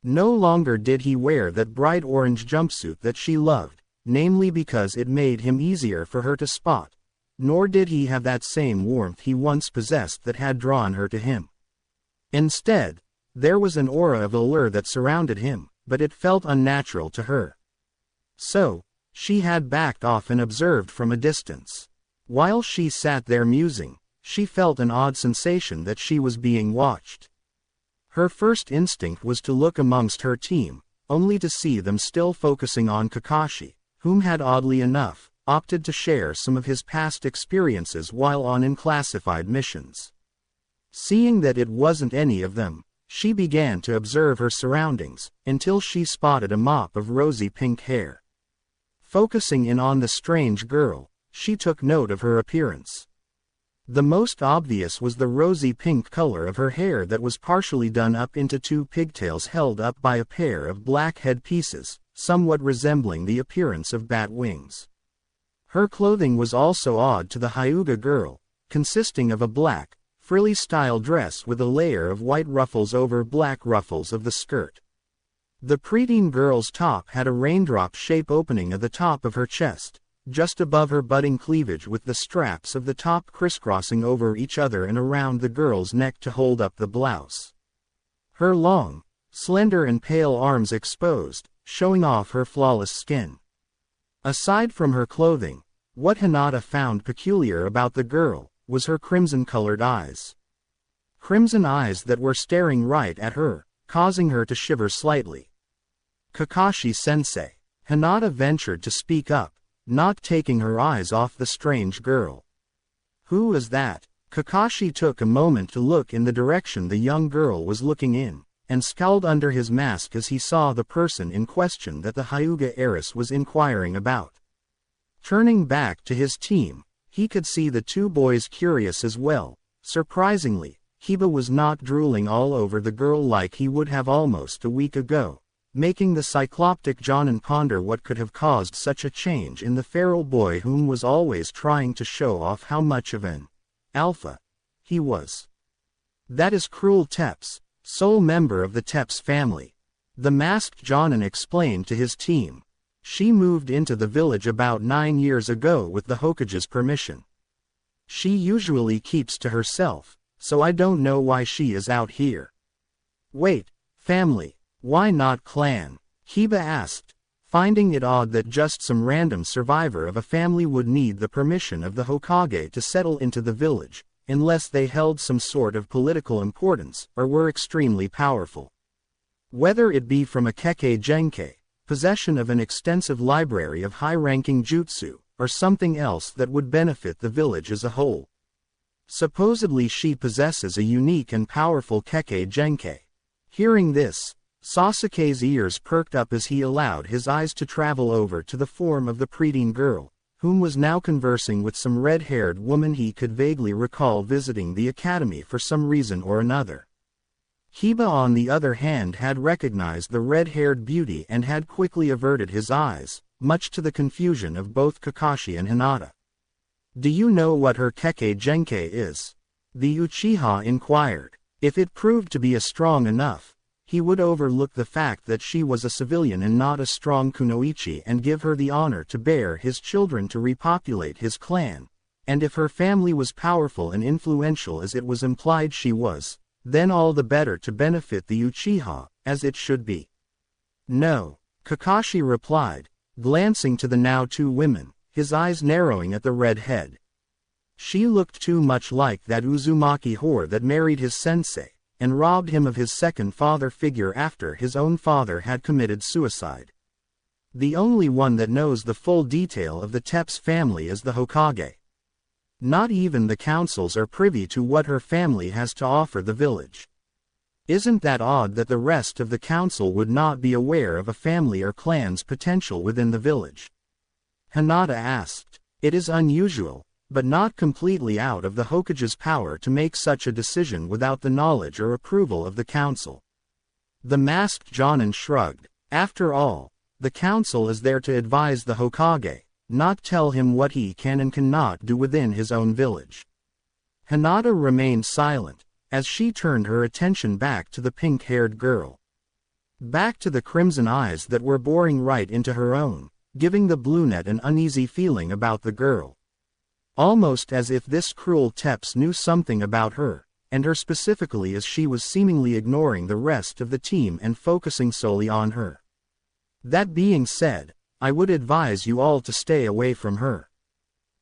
No longer did he wear that bright orange jumpsuit that she loved, namely because it made him easier for her to spot, nor did he have that same warmth he once possessed that had drawn her to him. Instead, there was an aura of allure that surrounded him, but it felt unnatural to her. So, she had backed off and observed from a distance. While she sat there musing, she felt an odd sensation that she was being watched. Her first instinct was to look amongst her team, only to see them still focusing on Kakashi, whom had oddly enough, opted to share some of his past experiences while on unclassified missions. Seeing that it wasn't any of them, she began to observe her surroundings, until she spotted a mop of rosy pink hair. Focusing in on the strange girl, she took note of her appearance. The most obvious was the rosy pink color of her hair that was partially done up into 2 pigtails held up by a pair of black headpieces, somewhat resembling the appearance of bat wings. Her clothing was also odd to the Hyuga girl, consisting of a black, frilly-style dress with a layer of white ruffles over black ruffles of the skirt. The preteen girl's top had a raindrop shape opening at the top of her chest, just above her budding cleavage, with the straps of the top crisscrossing over each other and around the girl's neck to hold up the blouse. Her long, slender and pale arms exposed, showing off her flawless skin. Aside from her clothing, what Hinata found peculiar about the girl was her crimson-colored eyes. Crimson eyes that were staring right at her, causing her to shiver slightly. "Kakashi-sensei," Hinata ventured to speak up, not taking her eyes off the strange girl. "Who is that?" Kakashi took a moment to look in the direction the young girl was looking in, and scowled under his mask as he saw the person in question that the Hyuga heiress was inquiring about. Turning back to his team, he could see the 2 boys curious as well. Surprisingly, Kiba was not drooling all over the girl like he would have almost a week ago, making the cycloptic Jonin ponder what could have caused such a change in the feral boy whom was always trying to show off how much of an alpha he was. "That is Cruel Teps, sole member of the Teps family," the masked Jonin explained to his team. She moved into the village about 9 years ago with the Hokage's permission. She usually keeps to herself, so I don't know why she is out here. Wait, family, why not clan? Hiba asked, finding it odd that just some random survivor of a family would need the permission of the Hokage to settle into the village, unless they held some sort of political importance or were extremely powerful. Whether it be from a Kekkei Genkei, possession of an extensive library of high-ranking jutsu, or something else that would benefit the village as a whole. Supposedly she possesses a unique and powerful Kekkei Genkei. Hearing this, Sasuke's ears perked up as he allowed his eyes to travel over to the form of the preteen girl, whom was now conversing with some red-haired woman he could vaguely recall visiting the academy for some reason or another. Hiba on the other hand had recognized the red-haired beauty and had quickly averted his eyes, much to the confusion of both Kakashi and Hinata. Do you know what her Kekkei Genkei is? The Uchiha inquired. If it proved to be strong enough, he would overlook the fact that she was a civilian and not a strong kunoichi and give her the honor to bear his children to repopulate his clan, and if her family was powerful and influential as it was implied she was, then all the better to benefit the Uchiha, as it should be. No, Kakashi replied, glancing to the now two women, his eyes narrowing at the red-head. She looked too much like that Uzumaki whore that married his sensei, and robbed him of his second father figure after his own father had committed suicide. The only one that knows the full detail of the Tepps family is the Hokage. Not even the councils are privy to what her family has to offer the village. Isn't that odd that the rest of the council would not be aware of a family or clan's potential within the village? Hinata asked. It is unusual, but not completely out of the Hokage's power to make such a decision without the knowledge or approval of the council. The masked Jonin shrugged. After all, the council is there to advise the Hokage, not tell him what he can and cannot do within his own village. Hinata remained silent, as she turned her attention back to the pink-haired girl. Back to the crimson eyes that were boring right into her own, giving the brunette an uneasy feeling about the girl. Almost as if this cruel Tepps knew something about her, and her specifically as she was seemingly ignoring the rest of the team and focusing solely on her. That being said, I would advise you all to stay away from her.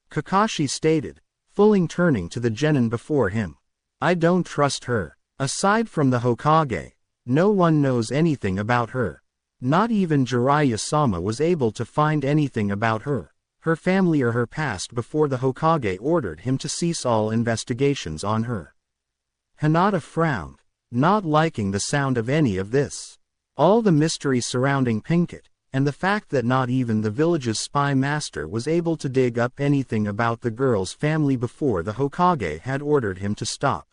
Kakashi stated, fully turning to the genin before him. I don't trust her. Aside from the Hokage, no one knows anything about her. Not even Jiraiya-sama was able to find anything about her, her family or her past before the Hokage ordered him to cease all investigations on her. Hinata frowned, not liking the sound of any of this. All the mystery surrounding Pinkett, and the fact that not even the village's spy master was able to dig up anything about the girl's family before the Hokage had ordered him to stop.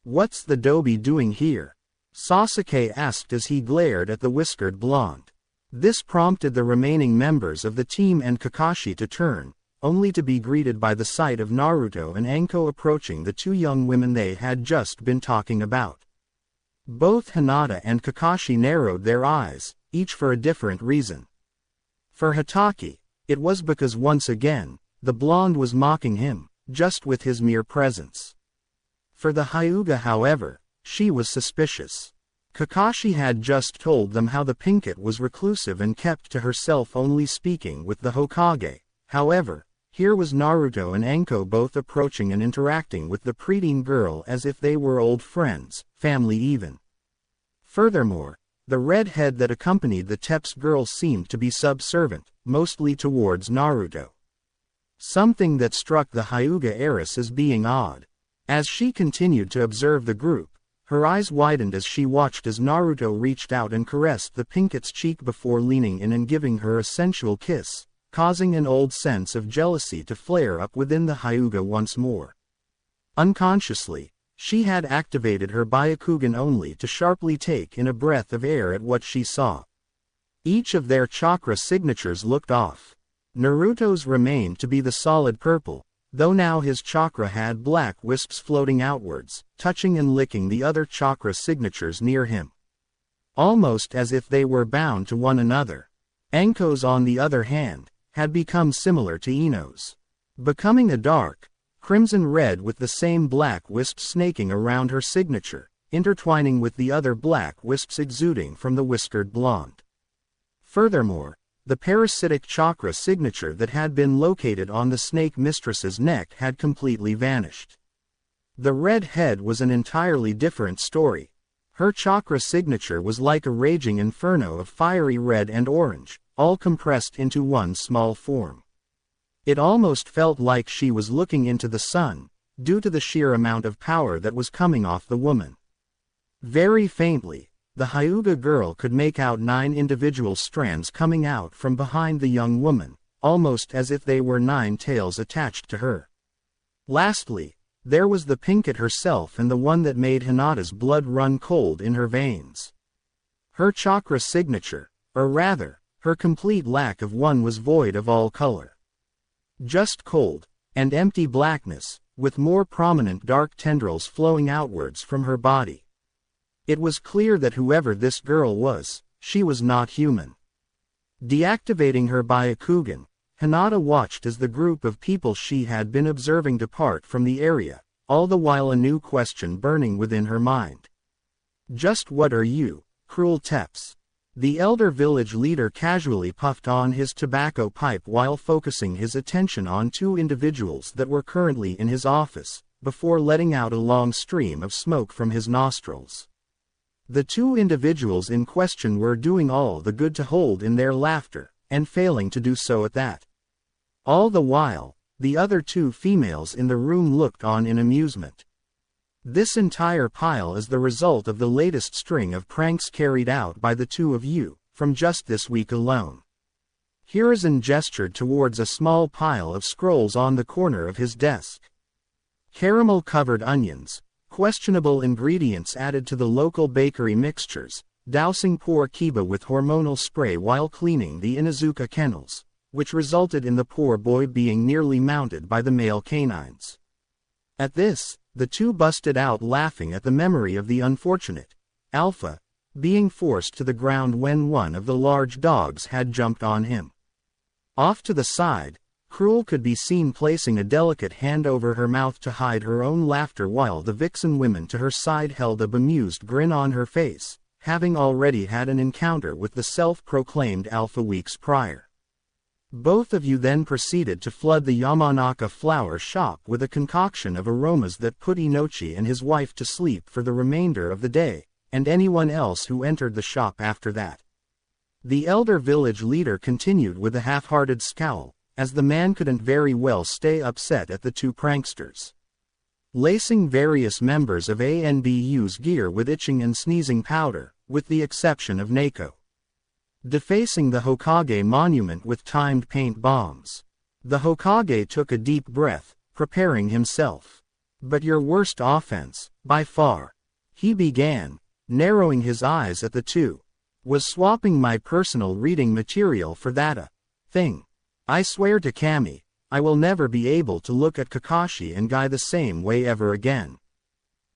What's the Dobi doing here? Sasuke asked as he glared at the whiskered blonde. This prompted the remaining members of the team and Kakashi to turn, only to be greeted by the sight of Naruto and Anko approaching the two young women they had just been talking about. Both Hinata and Kakashi narrowed their eyes, each for a different reason. For Hatake, it was because once again, the blonde was mocking him, just with his mere presence. For the Hyuga however, she was suspicious. Kakashi had just told them how the Pinkett was reclusive and kept to herself only speaking with the Hokage. However, here was Naruto and Anko both approaching and interacting with the preteen girl as if they were old friends, family even. Furthermore, the redhead that accompanied the Tepps girl seemed to be subservient, mostly towards Naruto. Something that struck the Hyuga heiress as being odd. As she continued to observe the group, her eyes widened as she watched as Naruto reached out and caressed the Pinkett's cheek before leaning in and giving her a sensual kiss, causing an old sense of jealousy to flare up within the Hyuga once more. Unconsciously, she had activated her Byakugan only to sharply take in a breath of air at what she saw. Each of their chakra signatures looked off. Naruto's remained to be the solid purple, though now his chakra had black wisps floating outwards, touching and licking the other chakra signatures near him. Almost as if they were bound to one another. Anko's, on the other hand, had become similar to Ino's, becoming a dark crimson red with the same black wisps snaking around her signature, intertwining with the other black wisps exuding from the whiskered blonde. Furthermore, the parasitic chakra signature that had been located on the snake mistress's neck had completely vanished. The red head was an entirely different story. Her chakra signature was like a raging inferno of fiery red and orange, all compressed into one small form. It almost felt like she was looking into the sun, due to the sheer amount of power that was coming off the woman. Very faintly, the Hyuga girl could make out 9 individual strands coming out from behind the young woman, almost as if they were 9 tails attached to her. Lastly, there was the Pinkett herself, and the one that made Hinata's blood run cold in her veins. Her chakra signature, or rather, her complete lack of one, was void of all color. Just cold, and empty blackness, with more prominent dark tendrils flowing outwards from her body. It was clear that whoever this girl was, she was not human. Deactivating her Byakugan, Hinata watched as the group of people she had been observing depart from the area, all the while a new question burning within her mind. Just what are you, cruel Teps? The elder village leader casually puffed on his tobacco pipe while focusing his attention on 2 individuals that were currently in his office, before letting out a long stream of smoke from his nostrils. The 2 individuals in question were doing all the good to hold in their laughter, and failing to do so at that. All the while, the other 2 females in the room looked on in amusement. This entire pile is the result of the latest string of pranks carried out by the 2 of you, from just this week alone. Hiruzen gestured towards a small pile of scrolls on the corner of his desk. Caramel-covered onions, questionable ingredients added to the local bakery mixtures, dousing poor Kiba with hormonal spray while cleaning the Inuzuka kennels, which resulted in the poor boy being nearly mounted by the male canines. At this, the 2 busted out laughing at the memory of the unfortunate Alpha being forced to the ground when one of the large dogs had jumped on him. Off to the side, Cruel could be seen placing a delicate hand over her mouth to hide her own laughter while the vixen woman to her side held a bemused grin on her face, having already had an encounter with the self-proclaimed Alpha weeks prior. Both of you then proceeded to flood the Yamanaka flower shop with a concoction of aromas that put Inochi and his wife to sleep for the remainder of the day, and anyone else who entered the shop after that. The elder village leader continued with a half-hearted scowl, as the man couldn't very well stay upset at the 2 pranksters. Lacing various members of ANBU's gear with itching and sneezing powder, with the exception of Neko. Defacing the Hokage monument with timed paint bombs. The Hokage took a deep breath, preparing himself. But your worst offense, by far, he began, narrowing his eyes at the 2, was swapping my personal reading material for that thing. I swear to Kami, I will never be able to look at Kakashi and Guy the same way ever again.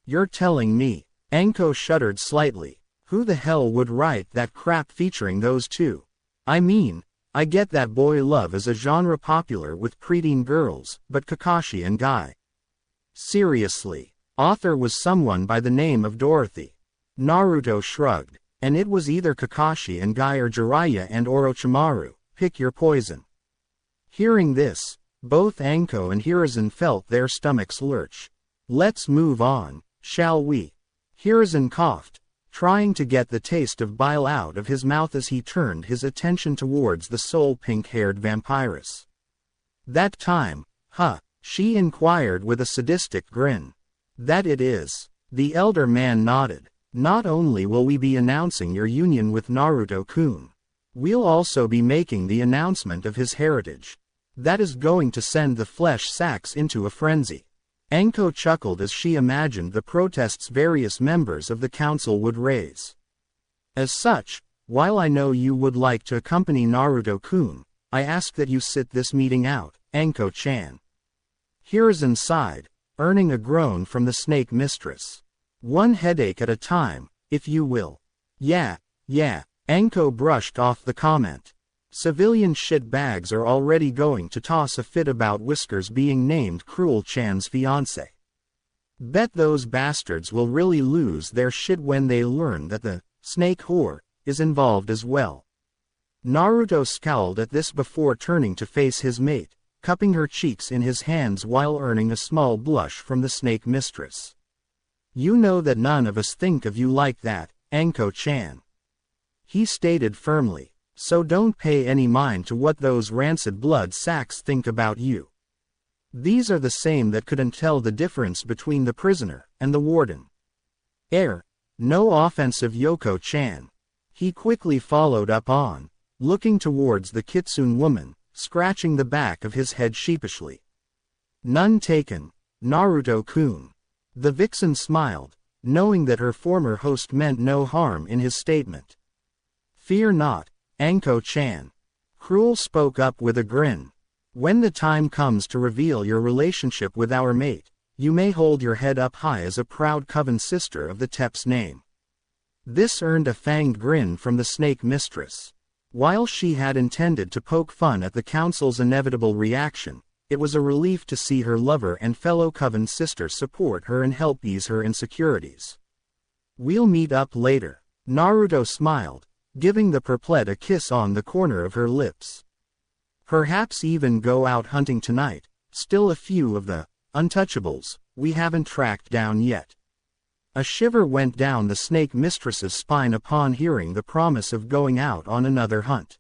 You're telling me? Anko shuddered slightly. Who the hell would write that crap featuring those 2? I mean, I get that boy love is a genre popular with preteen girls, but Kakashi and Guy. Seriously, author was someone by the name of Dorothy. Naruto shrugged, and it was either Kakashi and Guy or Jiraiya and Orochimaru, pick your poison. Hearing this, both Anko and Hiruzen felt their stomachs lurch. Let's move on, shall we? Hiruzen coughed, trying to get the taste of bile out of his mouth as he turned his attention towards the sole pink-haired vampiress. That time, huh? She inquired with a sadistic grin. That it is. The elder man nodded. Not only will we be announcing your union with Naruto-kun, we'll also be making the announcement of his heritage. That is going to send the flesh sacks into a frenzy. Anko chuckled as she imagined the protests various members of the council would raise. As such, while I know you would like to accompany Naruto-kun, I ask that you sit this meeting out, Anko-chan. Hiruzen sighed, earning a groan from the snake mistress. One headache at a time, if you will. Yeah, Anko brushed off the comment. Civilian shitbags are already going to toss a fit about Whiskers being named Cruel Chan's fiancé. Bet those bastards will really lose their shit when they learn that the snake whore is involved as well. Naruto scowled at this before turning to face his mate, cupping her cheeks in his hands while earning a small blush from the snake mistress. You know that none of us think of you like that, Anko-chan. He stated firmly, so don't pay any mind to what those rancid blood sacks think about you. These are the same that couldn't tell the difference between the prisoner and the warden. No offensive Yoko-chan. He quickly followed up on, looking towards the kitsune woman, scratching the back of his head sheepishly. None taken, Naruto-kun. The vixen smiled, knowing that her former host meant no harm in his statement. Fear not, Anko-chan. Cruel spoke up with a grin. When the time comes to reveal your relationship with our mate, you may hold your head up high as a proud coven sister of the Tep's name. This earned a fanged grin from the snake mistress. While she had intended to poke fun at the council's inevitable reaction, it was a relief to see her lover and fellow coven sister support her and help ease her insecurities. We'll meet up later, Naruto smiled, giving the perplet a kiss on the corner of her lips. Perhaps even go out hunting tonight, still a few of the untouchables we haven't tracked down yet. A shiver went down the snake mistress's spine upon hearing the promise of going out on another hunt.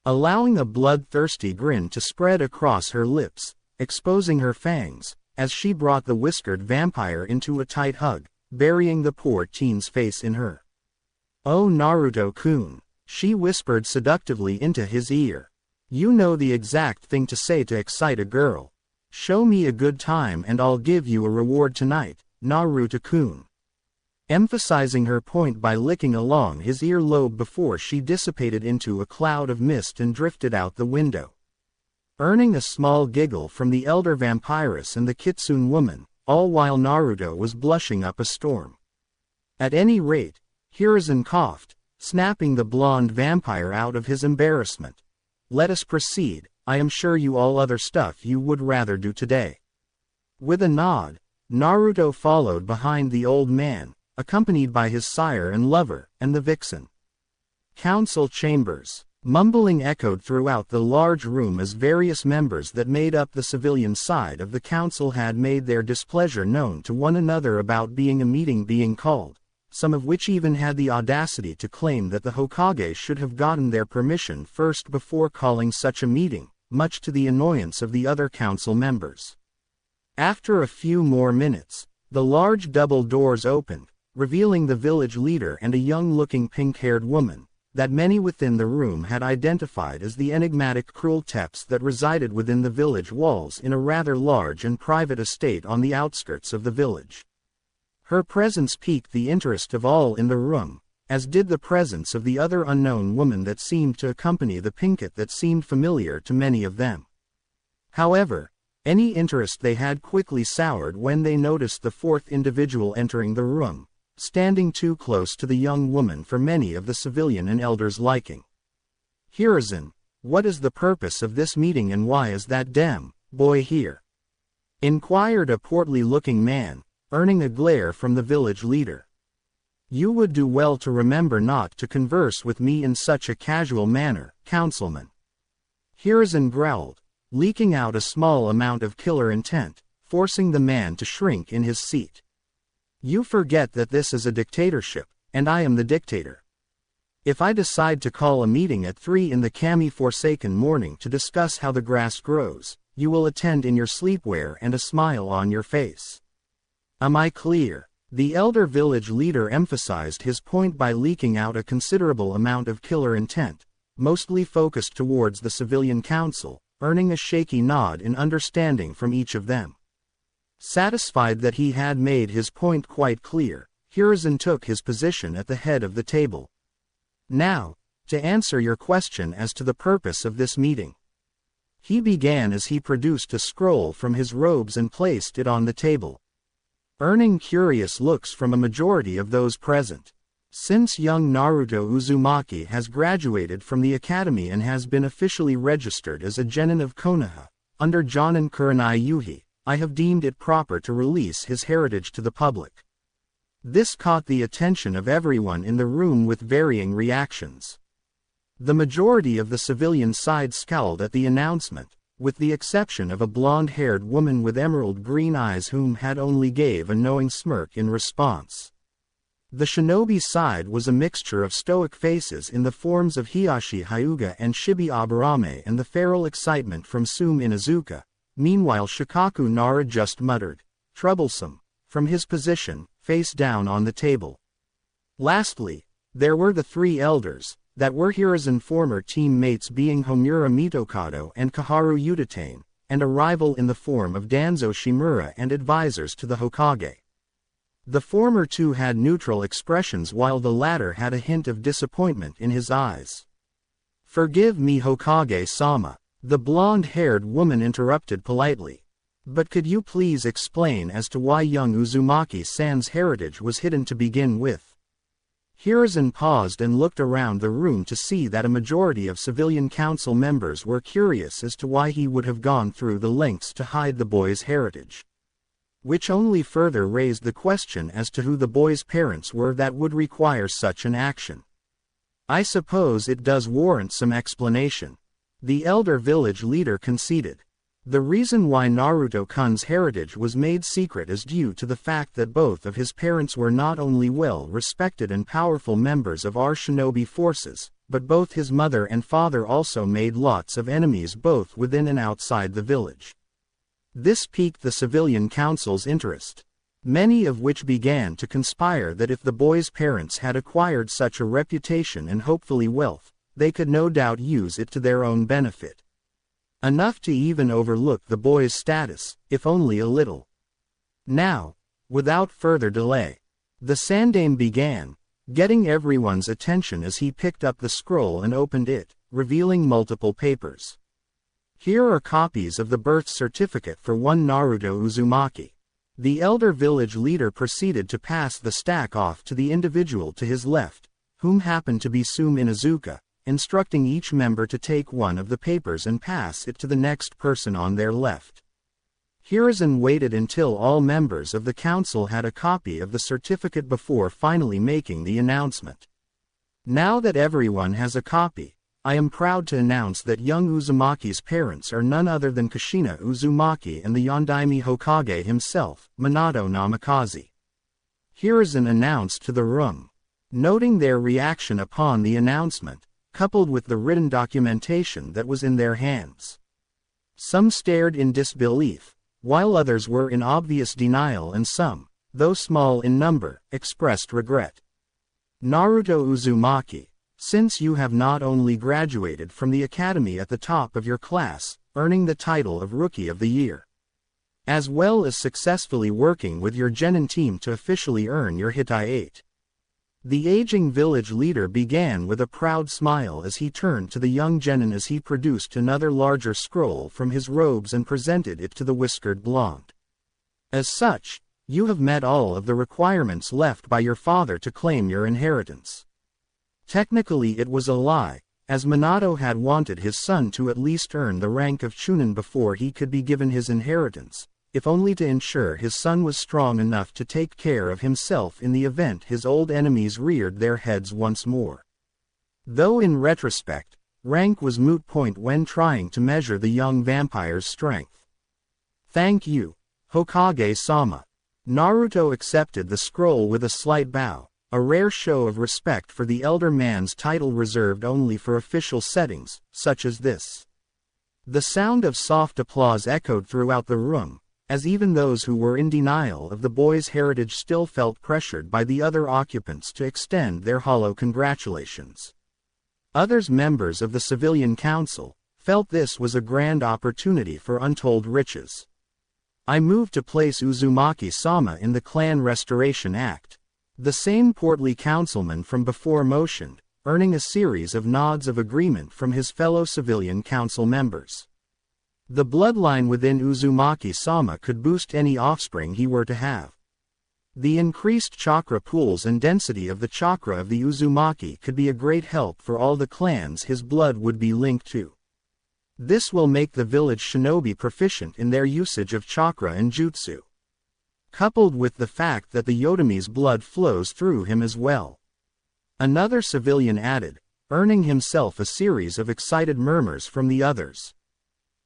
Allowing a bloodthirsty grin to spread across her lips, exposing her fangs, as she brought the whiskered vampire into a tight hug, burying the poor teen's face in her. Oh Naruto-kun, she whispered seductively into his ear. You know the exact thing to say to excite a girl. Show me a good time and I'll give you a reward tonight, Naruto-kun. Emphasizing her point by licking along his earlobe before she dissipated into a cloud of mist and drifted out the window. Earning a small giggle from the elder vampiress and the kitsune woman, all while Naruto was blushing up a storm. At any rate, Hiruzen coughed, snapping the blonde vampire out of his embarrassment. Let us proceed, I am sure you all other stuff you would rather do today. With a nod, Naruto followed behind the old man, accompanied by his sire and lover, and the vixen. Council chambers. Mumbling echoed throughout the large room as various members that made up the civilian side of the council had made their displeasure known to one another about a meeting being called, some of which even had the audacity to claim that the Hokage should have gotten their permission first before calling such a meeting, much to the annoyance of the other council members. After a few more minutes, the large double doors opened, revealing the village leader and a young-looking pink-haired woman, that many within the room had identified as the enigmatic cruel Teps that resided within the village walls in a rather large and private estate on the outskirts of the village. Her presence piqued the interest of all in the room, as did the presence of the other unknown woman that seemed to accompany the Pinkett that seemed familiar to many of them. However, any interest they had quickly soured when they noticed the fourth individual entering the room, standing too close to the young woman for many of the civilian and elders' liking. Hiruzen, what is the purpose of this meeting and why is that damn boy here? Inquired a portly-looking man, earning a glare from the village leader. You would do well to remember not to converse with me in such a casual manner, councilman. Hiruzen growled, leaking out a small amount of killer intent, forcing the man to shrink in his seat. You forget that this is a dictatorship, and I am the dictator. If I decide to call a meeting at 3 in the Kami-forsaken morning to discuss how the grass grows, you will attend in your sleepwear and a smile on your face. Am I clear? The elder village leader emphasized his point by leaking out a considerable amount of killer intent, mostly focused towards the civilian council, earning a shaky nod in understanding from each of them. Satisfied that he had made his point quite clear, Hiruzen took his position at the head of the table. Now, to answer your question as to the purpose of this meeting. He began as he produced a scroll from his robes and placed it on the table. Earning curious looks from a majority of those present. Since young Naruto Uzumaki has graduated from the academy and has been officially registered as a genin of Konoha, under Jonin Kurenai Yuhi, I have deemed it proper to release his heritage to the public. This caught the attention of everyone in the room with varying reactions. The majority of the civilian side scowled at the announcement, with the exception of a blonde-haired woman with emerald green eyes whom had only gave a knowing smirk in response. The shinobi side was a mixture of stoic faces in the forms of Hiyashi Hyuga and Shibi Aburame and the feral excitement from Sume Inuzuka. Meanwhile Shikaku Nara just muttered, "Troublesome," from his position, face down on the table. Lastly, there were the three elders, that were Hiruzen former teammates being Homura Mitokado and Kaharu Utatane, and a rival in the form of Danzo Shimura and advisors to the Hokage. The former two had neutral expressions while the latter had a hint of disappointment in his eyes. "Forgive me Hokage-sama," the blonde-haired woman interrupted politely. "But could you please explain as to why young Uzumaki-san's heritage was hidden to begin with?" Hiruzen paused and looked around the room to see that a majority of civilian council members were curious as to why he would have gone through the lengths to hide the boy's heritage. Which only further raised the question as to who the boy's parents were that would require such an action. "I suppose it does warrant some explanation," the elder village leader conceded. "The reason why Naruto-kun's heritage was made secret is due to the fact that both of his parents were not only well-respected and powerful members of our shinobi forces, but both his mother and father also made lots of enemies both within and outside the village." This piqued the civilian council's interest, many of which began to conspire that if the boy's parents had acquired such a reputation and hopefully wealth, they could no doubt use it to their own benefit. Enough to even overlook the boy's status, if only a little. Now, without further delay, the Sandaime began, getting everyone's attention as he picked up the scroll and opened it, revealing multiple papers. "Here are copies of the birth certificate for one Naruto Uzumaki." The elder village leader proceeded to pass the stack off to the individual to his left, whom happened to be Sume Inuzuka, instructing each member to take one of the papers and pass it to the next person on their left. Hiruzen waited until all members of the council had a copy of the certificate before finally making the announcement. "Now that everyone has a copy, I am proud to announce that young Uzumaki's parents are none other than Kushina Uzumaki and the Yondaime Hokage himself, Minato Namikaze," Hiruzen announced to the room. Noting their reaction upon the announcement, coupled with the written documentation that was in their hands, some stared in disbelief, while others were in obvious denial and some, though small in number, expressed regret. "Naruto Uzumaki, since you have not only graduated from the academy at the top of your class, earning the title of Rookie of the Year, as well as successfully working with your genin team to officially earn your Hitai-8." The aging village leader began with a proud smile as he turned to the young genin as he produced another larger scroll from his robes and presented it to the whiskered blonde. "As such, you have met all of the requirements left by your father to claim your inheritance." Technically it was a lie, as Minato had wanted his son to at least earn the rank of Chunin before he could be given his inheritance, if only to ensure his son was strong enough to take care of himself in the event his old enemies reared their heads once more. Though in retrospect, rank was moot point when trying to measure the young vampire's strength. "Thank you, Hokage-sama." Naruto accepted the scroll with a slight bow, a rare show of respect for the elder man's title reserved only for official settings, such as this. The sound of soft applause echoed throughout the room, as even those who were in denial of the boy's heritage still felt pressured by the other occupants to extend their hollow congratulations. Others members of the civilian council felt this was a grand opportunity for untold riches. "I move to place Uzumaki-sama in the Clan Restoration Act." The same portly councilman from before motioned, earning a series of nods of agreement from his fellow civilian council members. The bloodline within Uzumaki-sama could boost any offspring he were to have. The increased chakra pools and density of the chakra of the Uzumaki could be a great help for all the clans his blood would be linked to. This will make the village shinobi proficient in their usage of chakra and jutsu. Coupled with the fact that the Yotami's blood flows through him as well. Another civilian added, earning himself a series of excited murmurs from the others.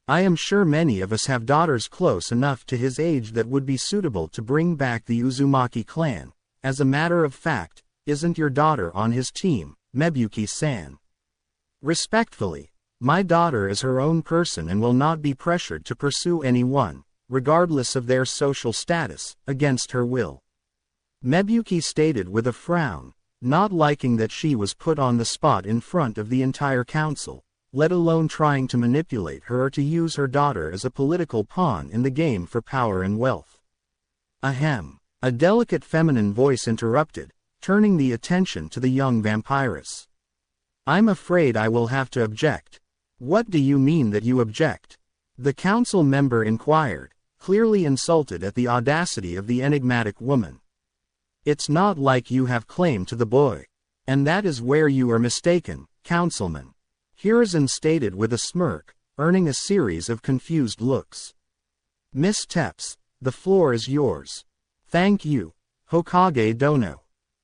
I am sure many of us have daughters close enough to his age that would be suitable to bring back the Uzumaki clan. As a matter of fact, isn't your daughter on his team, Mebuki-san? Respectfully, my daughter is her own person and will not be pressured to pursue anyone, regardless of their social status, against her will. Mebuki stated with a frown, not liking that she was put on the spot in front of the entire council, let alone trying to manipulate her or to use her daughter as a political pawn in the game for power and wealth. Ahem. A delicate feminine voice interrupted, turning the attention to the young vampiress. I'm afraid I will have to object. What do you mean that you object? The council member inquired, clearly insulted at the audacity of the enigmatic woman. It's not like you have claim to the boy. And that is where you are mistaken, councilman. Hiruzen stated with a smirk, earning a series of confused looks. Miss Tepps, the floor is yours. Thank you, Hokage Dono.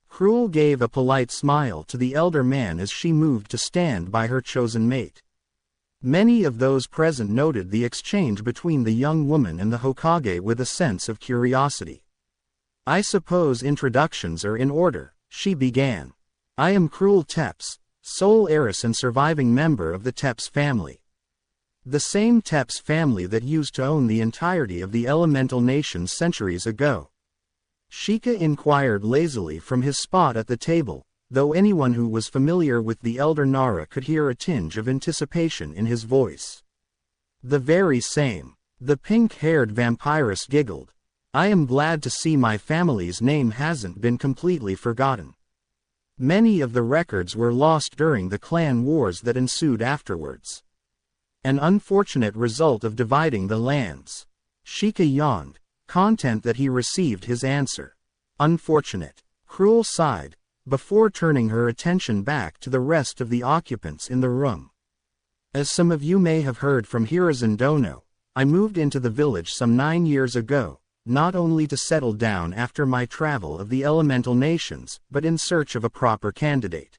Cruel gave a polite smile to the elder man as she moved to stand by her chosen mate. Many of those present noted the exchange between the young woman and the Hokage with a sense of curiosity. I suppose introductions are in order, she began. I am Cruel Tepps, sole heiress and surviving member of the Tepps family. The same Tepps family that used to own the entirety of the elemental nations centuries ago. Shika inquired lazily from his spot at the table, though anyone who was familiar with the elder Nara could hear a tinge of anticipation in his voice. The very same. The pink-haired vampiress giggled. I am glad to see my family's name hasn't been completely forgotten. Many of the records were lost during the clan wars that ensued afterwards. An unfortunate result of dividing the lands. Shika yawned, content that he received his answer. Unfortunate. Cruel sighed, before turning her attention back to the rest of the occupants in the room. As some of you may have heard from Hiruzen Dono, I moved into the village some 9 years ago, not only to settle down after my travel of the elemental nations, but in search of a proper candidate.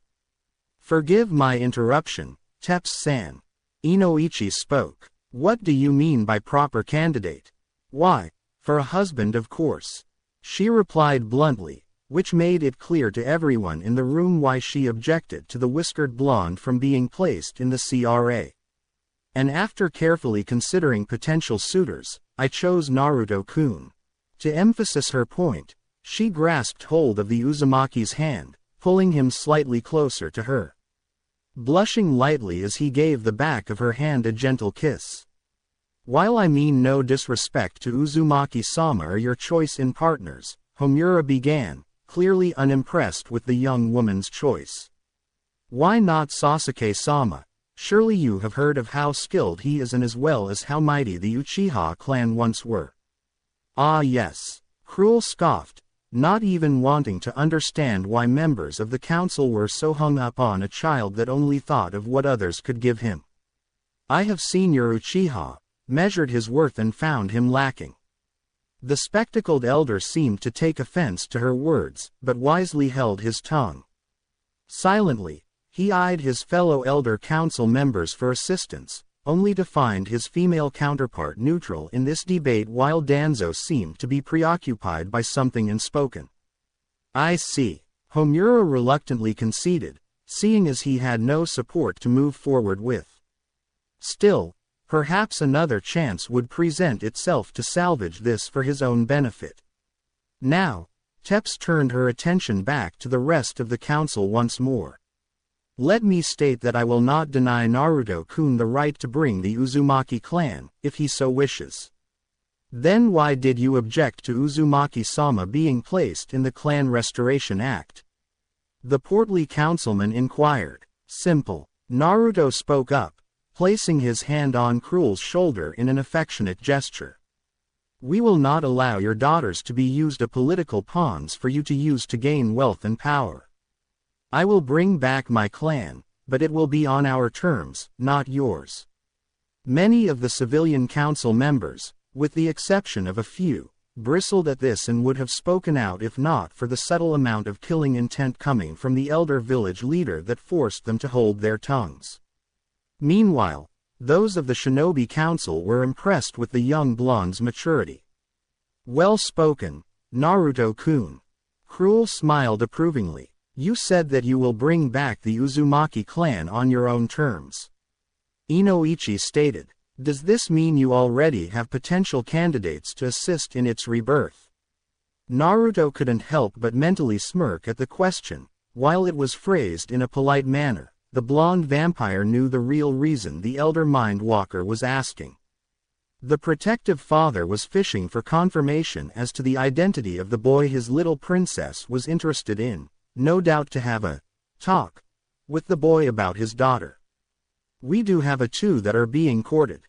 Forgive my interruption, Tepps-san. Inoichi spoke. What do you mean by proper candidate? Why, for a husband of course. She replied bluntly, which made it clear to everyone in the room why she objected to the whiskered blonde from being placed in the CRA. And after carefully considering potential suitors, I chose Naruto-kun. To emphasize her point, she grasped hold of the Uzumaki's hand, pulling him slightly closer to her. Blushing lightly as he gave the back of her hand a gentle kiss. While I mean no disrespect to Uzumaki-sama or your choice in partners, Homura began, clearly unimpressed with the young woman's choice. Why not Sasuke-sama? Surely you have heard of how skilled he is and as well as how mighty the Uchiha clan once were. Ah yes. Cruel scoffed, not even wanting to understand why members of the council were so hung up on a child that only thought of what others could give him. I have seen your Uchiha, measured his worth and found him lacking. The spectacled elder seemed to take offense to her words, but wisely held his tongue. Silently, he eyed his fellow elder council members for assistance, only to find his female counterpart neutral in this debate while Danzo seemed to be preoccupied by something unspoken. I see. Homura reluctantly conceded, seeing as he had no support to move forward with. Still, perhaps another chance would present itself to salvage this for his own benefit. Now, Tepps turned her attention back to the rest of the council once more. Let me state that I will not deny Naruto-kun the right to bring the Uzumaki clan, if he so wishes. Then why did you object to Uzumaki-sama being placed in the Clan Restoration Act? The portly councilman inquired. Simple. Naruto spoke up, placing his hand on Cruel's shoulder in an affectionate gesture. We will not allow your daughters to be used as political pawns for you to use to gain wealth and power. I will bring back my clan, but it will be on our terms, not yours. Many of the civilian council members, with the exception of a few, bristled at this and would have spoken out if not for the subtle amount of killing intent coming from the elder village leader that forced them to hold their tongues. Meanwhile, those of the shinobi council were impressed with the young blonde's maturity. Well spoken, Naruto-kun. Cruel smiled approvingly. You said that you will bring back the Uzumaki clan on your own terms. Inoichi stated. Does this mean you already have potential candidates to assist in its rebirth? Naruto couldn't help but mentally smirk at the question. While it was phrased in a polite manner, the blonde vampire knew the real reason the elder mind walker was asking. The protective father was fishing for confirmation as to the identity of the boy his little princess was interested in, no doubt to have a talk with the boy about his daughter. We do have a two that are being courted.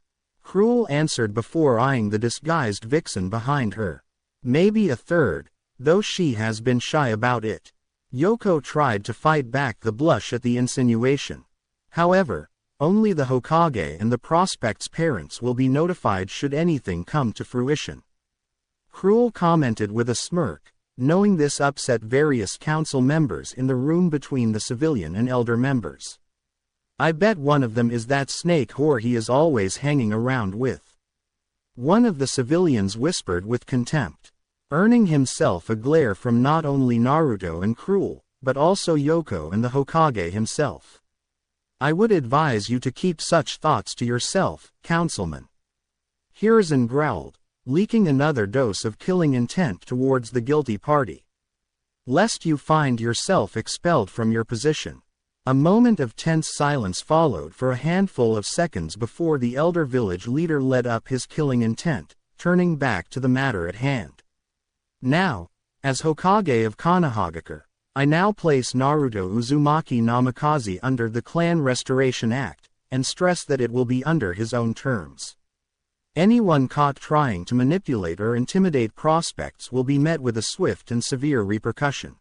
Cruel answered before eyeing the disguised vixen behind her. Maybe a third, though she has been shy about it. Yoko tried to fight back the blush at the insinuation. However, only the Hokage and the prospect's parents will be notified should anything come to fruition. Cruel commented with a smirk, knowing this upset various council members in the room between the civilian and elder members. I bet one of them is that snake whore he is always hanging around with. One of the civilians whispered with contempt, earning himself a glare from not only Naruto and Cruel, but also Yoko and the Hokage himself. I would advise you to keep such thoughts to yourself, councilman. Hiruzen growled, leaking another dose of killing intent towards the guilty party. Lest you find yourself expelled from your position. A moment of tense silence followed for a handful of seconds before the elder village leader led up his killing intent, turning back to the matter at hand. Now, as Hokage of Konohagakure, I now place Naruto Uzumaki Namikaze under the Clan Restoration Act, and stress that it will be under his own terms. Anyone caught trying to manipulate or intimidate prospects will be met with a swift and severe repercussion.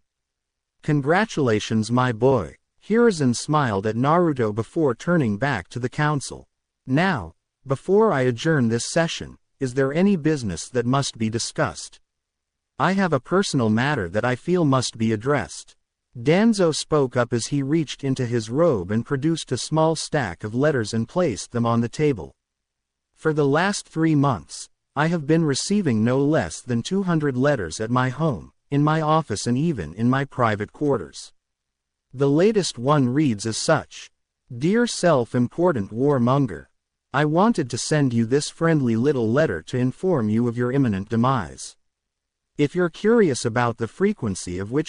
Congratulations, my boy. Hiruzen smiled at Naruto before turning back to the council. Now, before I adjourn this session, is there any business that must be discussed? I have a personal matter that I feel must be addressed. Danzo spoke up as he reached into his robe and produced a small stack of letters and placed them on the table. For the last 3 months, I have been receiving no less than 200 letters at my home, in my office and even in my private quarters. The latest one reads as such. Dear self-important warmonger. I wanted to send you this friendly little letter to inform you of your imminent demise. If you're curious about the frequency of which